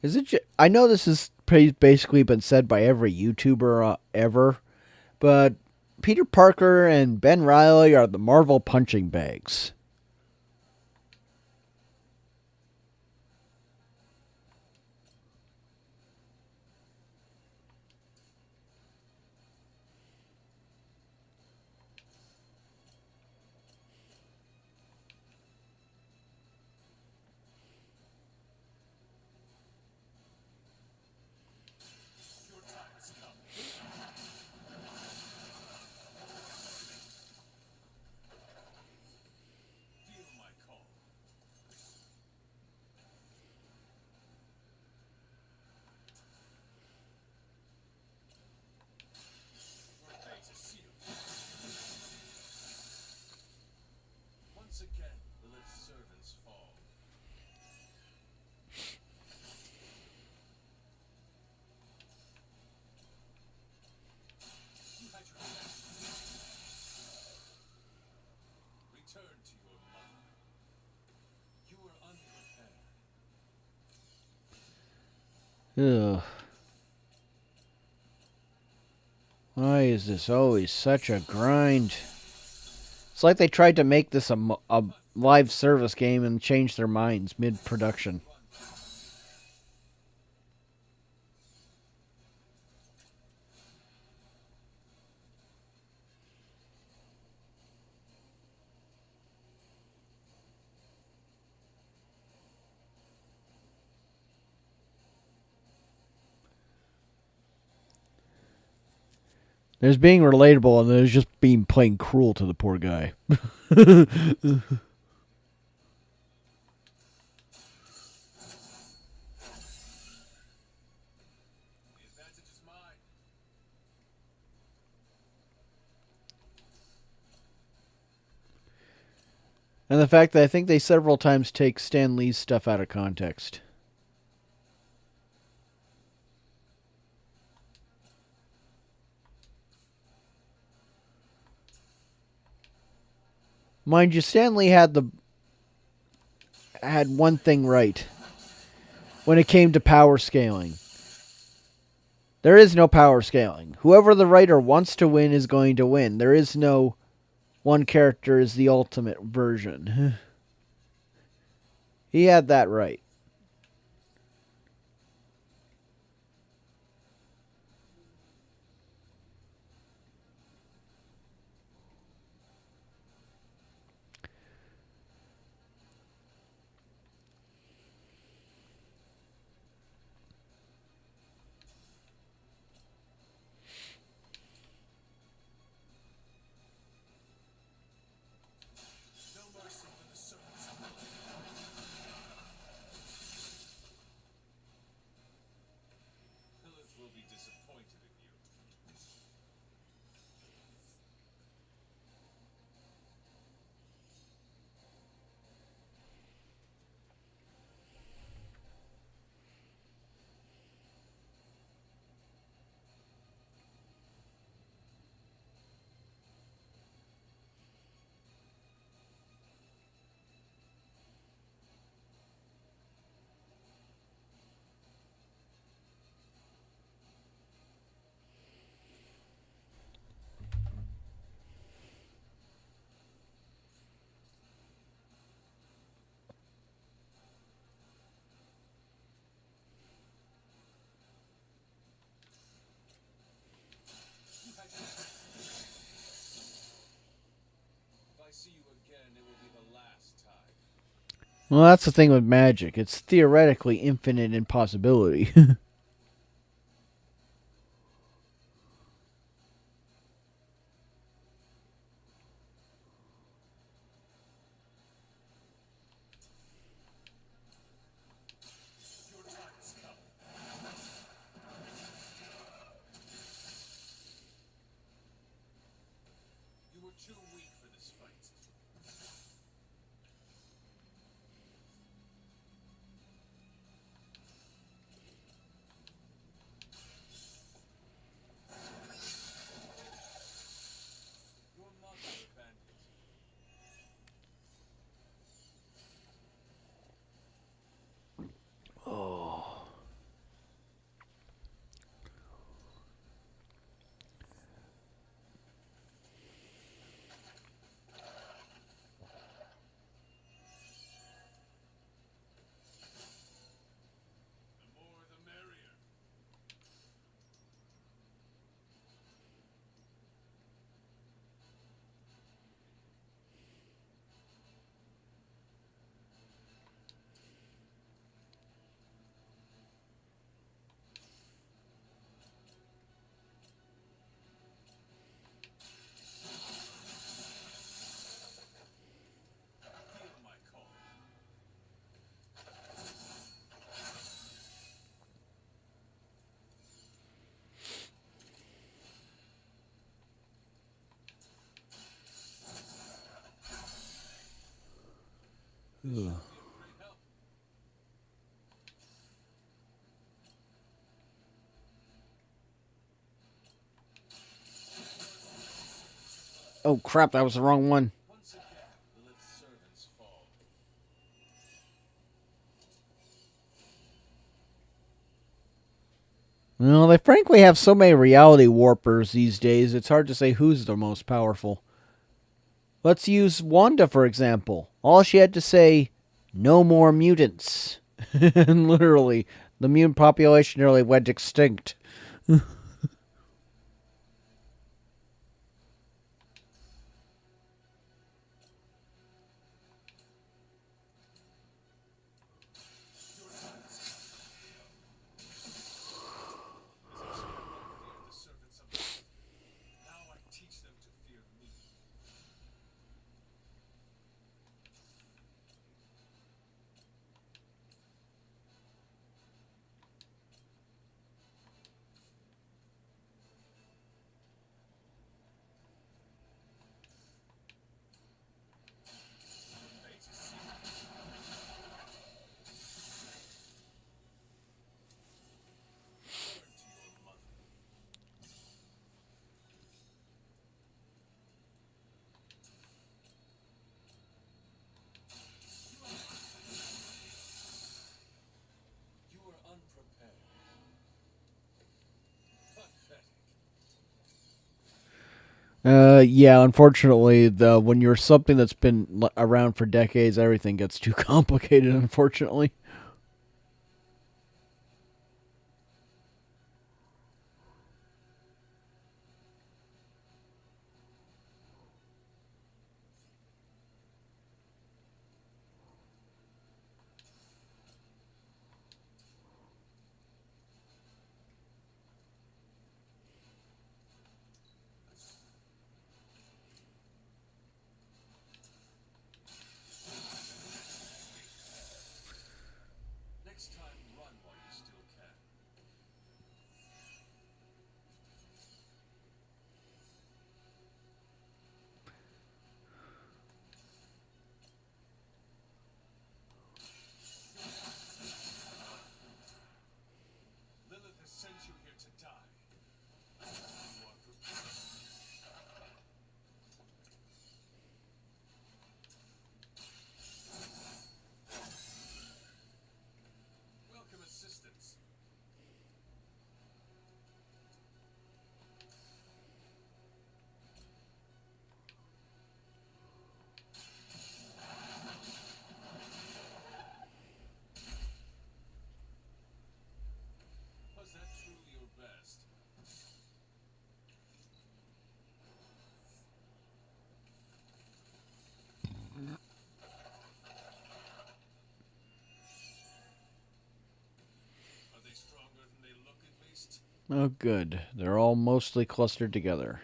Is it? I know this has basically been said by every YouTuber ever, but Peter Parker and Ben Reilly are the Marvel punching bags. Your time has come. Ugh. Why is this always such a grind? It's like they tried to make this a live service game and changed their minds mid-production. There's being relatable, and there's just being plain cruel to the poor guy. The advantage is mine. And the fact that I think they several times take Stan Lee's stuff out of context. Mind you, Stan Lee had one thing right when it came to power scaling. There is no power scaling. Whoever the writer wants to win is going to win. There is no one character is the ultimate version. He had that right. No mercy for the servants. Lilith will be disappointed in you. You had your chance. If I see you again, it will be the last time. Well, that's the thing with magic. It's theoretically infinite in possibility. Your time has come. You were too weak for this fight. Your mother abandoned you. The more the merrier. Feel my call. Ugh. Be of great help. Oh crap, that was the wrong one. Once again, Lilith's servants fall. Well, they frankly have so many reality warpers these days, it's hard to say who's the most powerful. Let's use Wanda, for example. All she had to say, no more mutants. And literally, the mutant population nearly went extinct. The servants of light. Now I teach them to fear me. Turn to your mother. You are unprepared. Pathetic. Yeah, unfortunately, when you're something that's been around for decades, everything gets too complicated, unfortunately. Next time, run while you still can. Lilith has sent you here to die. You are prepared. Welcome assistance. Was that truly your best? Are they stronger than they look at least? Oh, good. They're all mostly clustered together.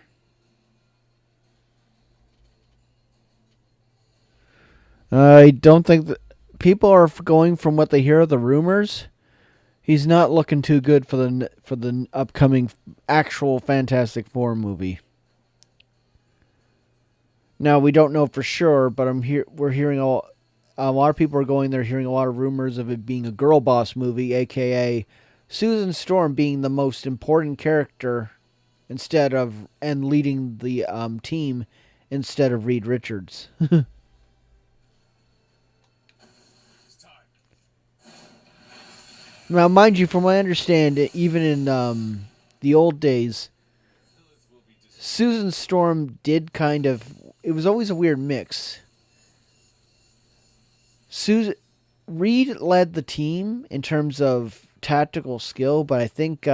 I don't think that people are going from what they hear of the rumors. He's not looking too good for the upcoming actual Fantastic Four movie. Now we don't know for sure, but we're hearing a lot of people are going there hearing a lot of rumors of it being a girl boss movie, aka Susan Storm being the most important character instead of and leading the team instead of Reed Richards. It's time. Now, mind you, from what I understand, even in the old days, Lilith will be destroyed. Susan Storm did kind of. It was always a weird mix. Reed led the team in terms of tactical skill, but I think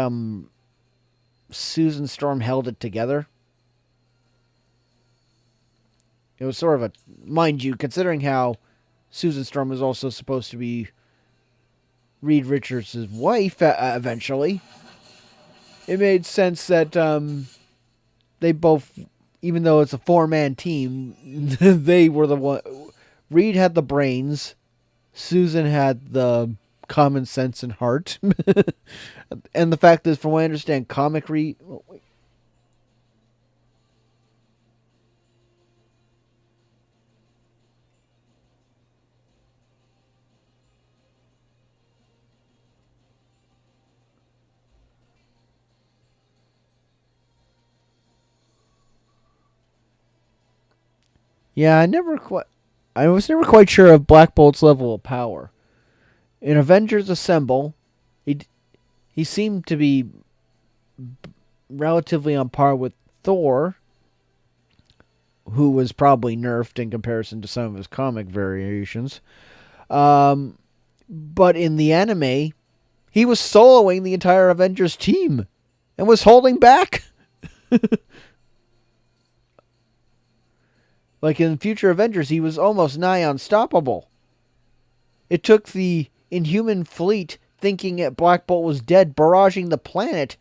Susan Storm held it together. It was sort of a, mind you, considering how Susan Storm was also supposed to be Reed Richards' wife eventually. It made sense that they both, even though it's a four-man team, they were the one. Reed had the brains, Susan had the common sense and heart, and the fact is, from what I understand, comic Reed. Oh, wait. Yeah, I was never quite sure of Black Bolt's level of power. In Avengers Assemble, he seemed to be relatively on par with Thor, who was probably nerfed in comparison to some of his comic variations. But in the anime, he was soloing the entire Avengers team and was holding back. Like in future Avengers, he was almost nigh unstoppable. It took the Inhuman fleet thinking that Black Bolt was dead, barraging the planet,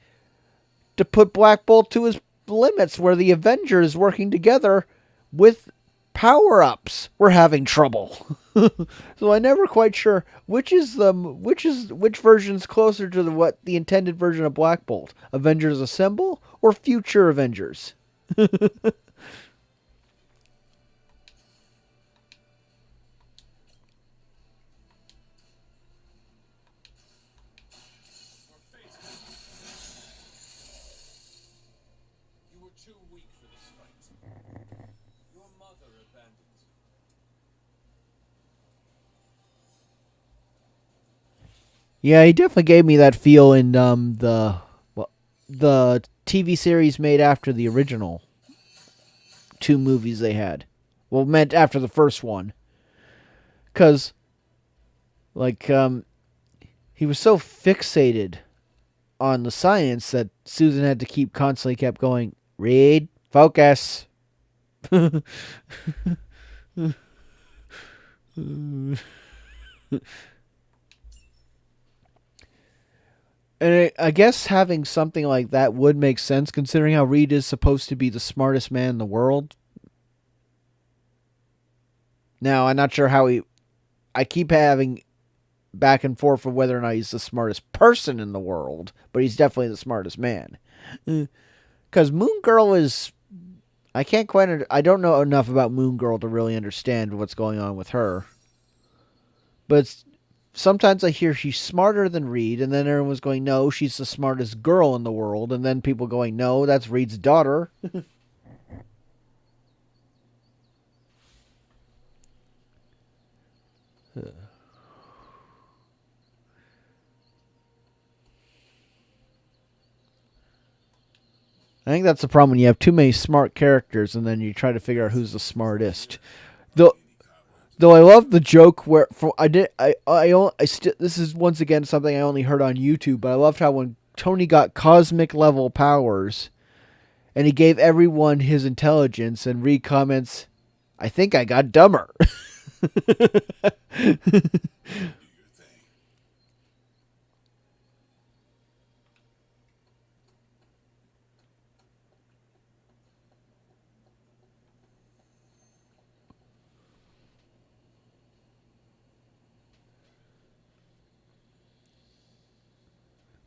to put Black Bolt to his limits, where the Avengers working together with power-ups were having trouble. So I'm never quite sure which version's closer to what the intended version of Black Bolt. Avengers Assemble or future Avengers? You were too weak for this fight. Your mother abandoned you. Yeah, he definitely gave me that feel in the TV series made after the original two movies they had. Well, meant after the first one. Because, like, he was so fixated on the science that Susan had to constantly kept going, Reed, focus. And I guess having something like that would make sense, considering how Reed is supposed to be the smartest man in the world. Now, I'm not sure how I keep having back and forth of whether or not he's the smartest person in the world, but he's definitely the smartest man. Because Moon Girl is... I don't know enough about Moon Girl to really understand what's going on with her. But sometimes I hear she's smarter than Reed, and then everyone's going, no, she's the smartest girl in the world, and then people going, no, that's Reed's daughter. I think that's the problem when you have too many smart characters and then you try to figure out who's the smartest. Though I love the joke where this is once again something I only heard on YouTube, but I loved how when Tony got cosmic level powers and he gave everyone his intelligence and Reed comments, I think I got dumber.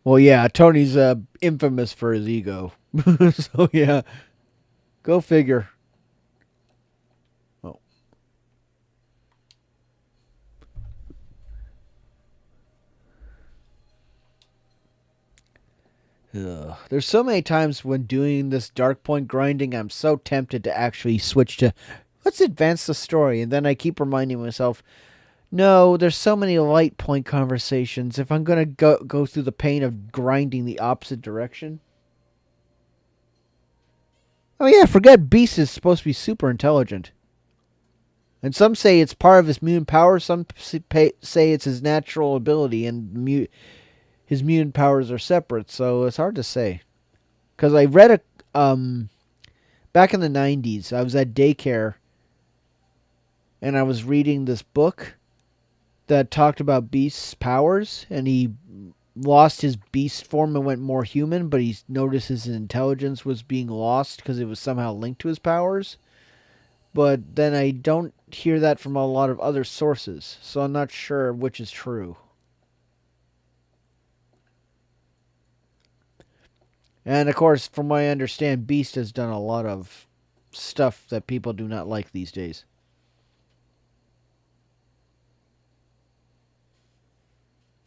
Well, yeah, Tony's infamous for his ego. So, yeah. Go figure. Oh. Ugh. There's so many times when doing this dark point grinding, I'm so tempted to actually switch to, let's advance the story. And then I keep reminding myself, no, there's so many light point conversations. If I'm going to go through the pain of grinding the opposite direction. Oh yeah, forget Beast is supposed to be super intelligent. And some say it's part of his mutant power. Some say it's his natural ability and his mutant powers are separate. So it's hard to say. Because I read back in the 90s, I was at daycare. And I was reading this book that talked about Beast's powers, and he lost his beast form and went more human, but he noticed his intelligence was being lost because it was somehow linked to his powers. But then I don't hear that from a lot of other sources, so I'm not sure which is true. And of course, from what I understand, Beast has done a lot of stuff that people do not like these days.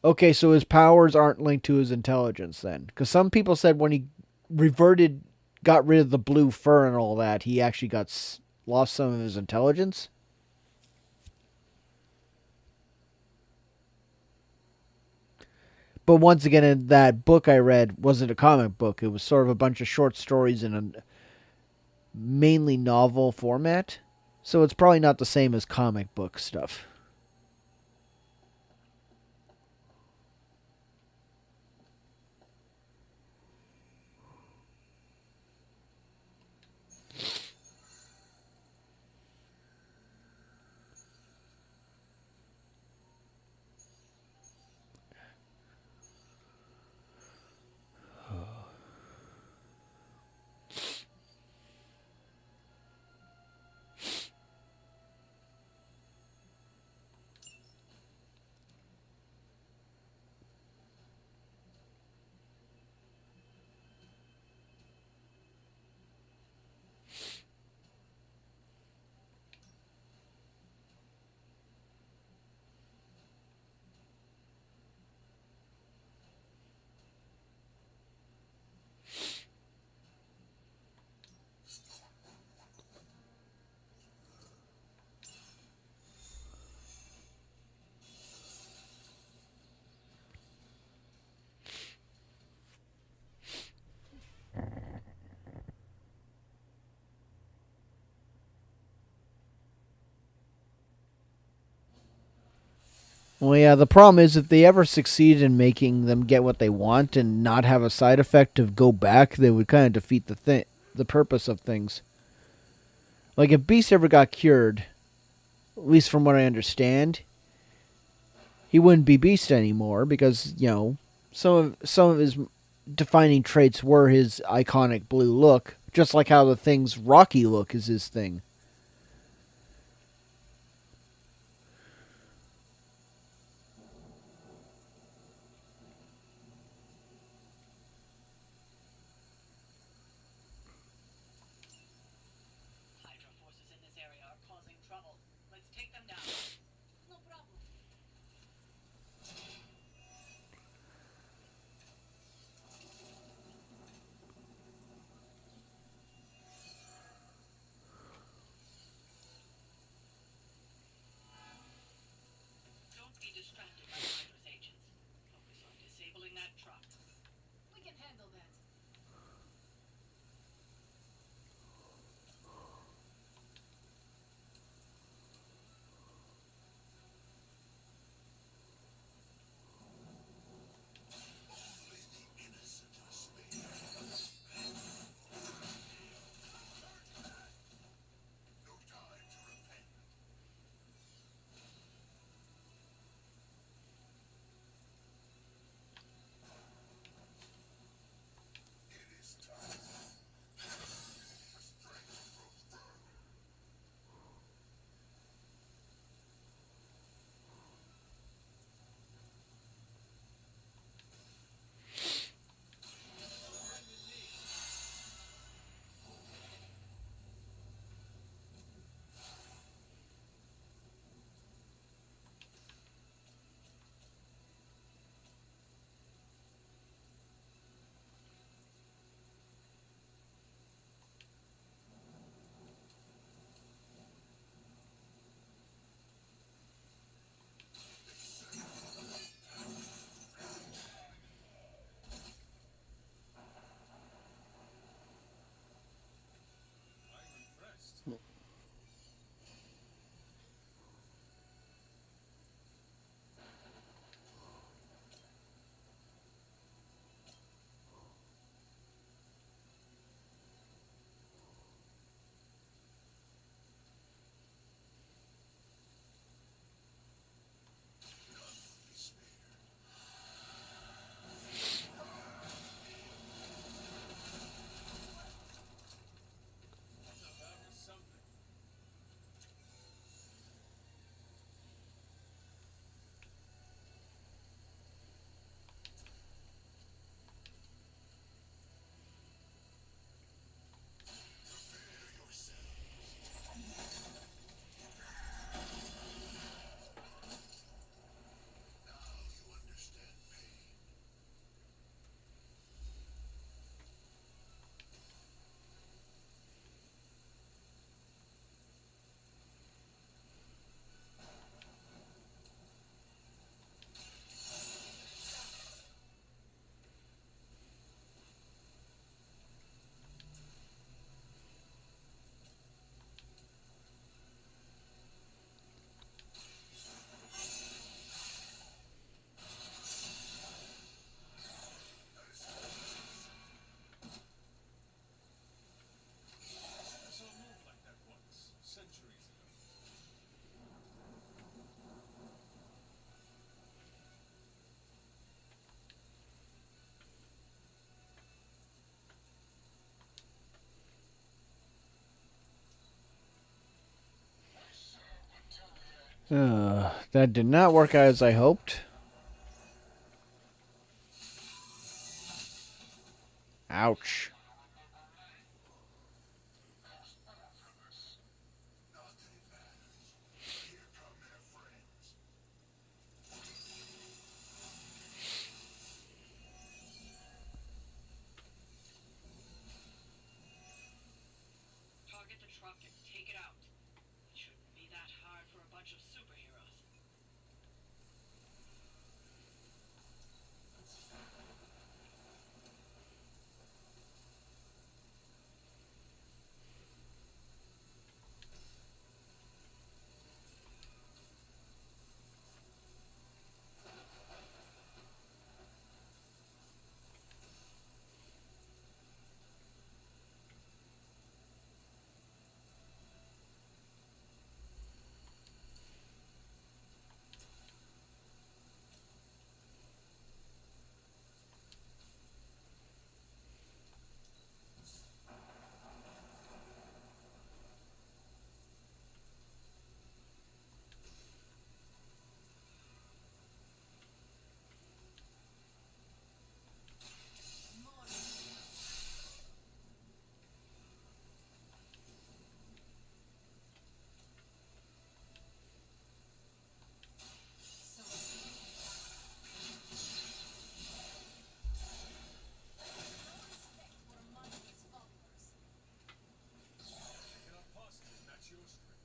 Okay, so his powers aren't linked to his intelligence then. Because some people said when he got rid of the blue fur and all that, he actually lost some of his intelligence. But once again, that book I read wasn't a comic book. It was sort of a bunch of short stories in a mainly novel format. So it's probably not the same as comic book stuff. Well, yeah, the problem is if they ever succeed in making them get what they want and not have a side effect of go back, they would kind of defeat the purpose of things. Like if Beast ever got cured, at least from what I understand, he wouldn't be Beast anymore because, some of his defining traits were his iconic blue look, just like how the Thing's Rocky look is his thing. Hydra forces in this area are causing trouble. Let's take them down. No problem. Don't be distracted by Hydra's agents. Focus on disabling that truck. We can handle that. That did not work out as I hoped. Ouch. Target the truck and take it out. It shouldn't be that hard for a bunch of superheroes. Taking up positive, that's your strength.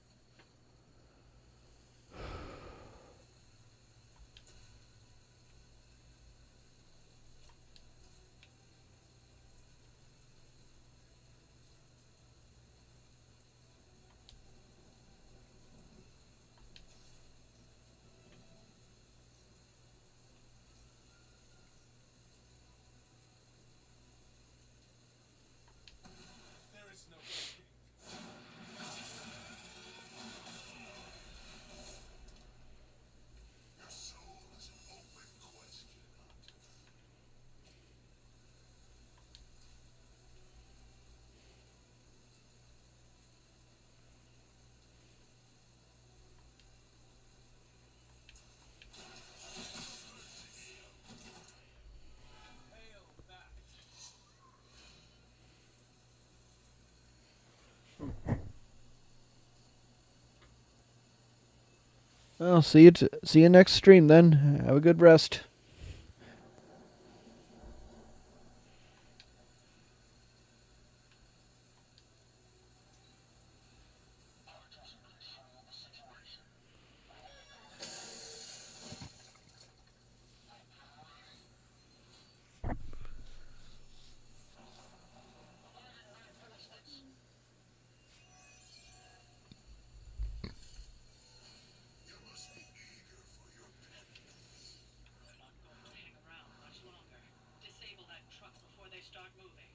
There is no escape. Your soul is an open question, Hunter. Hail back. Well, see you next stream then. Have a good rest. You must be eager for your penance. We're not going to hang around much longer. Disable that truck before they start moving.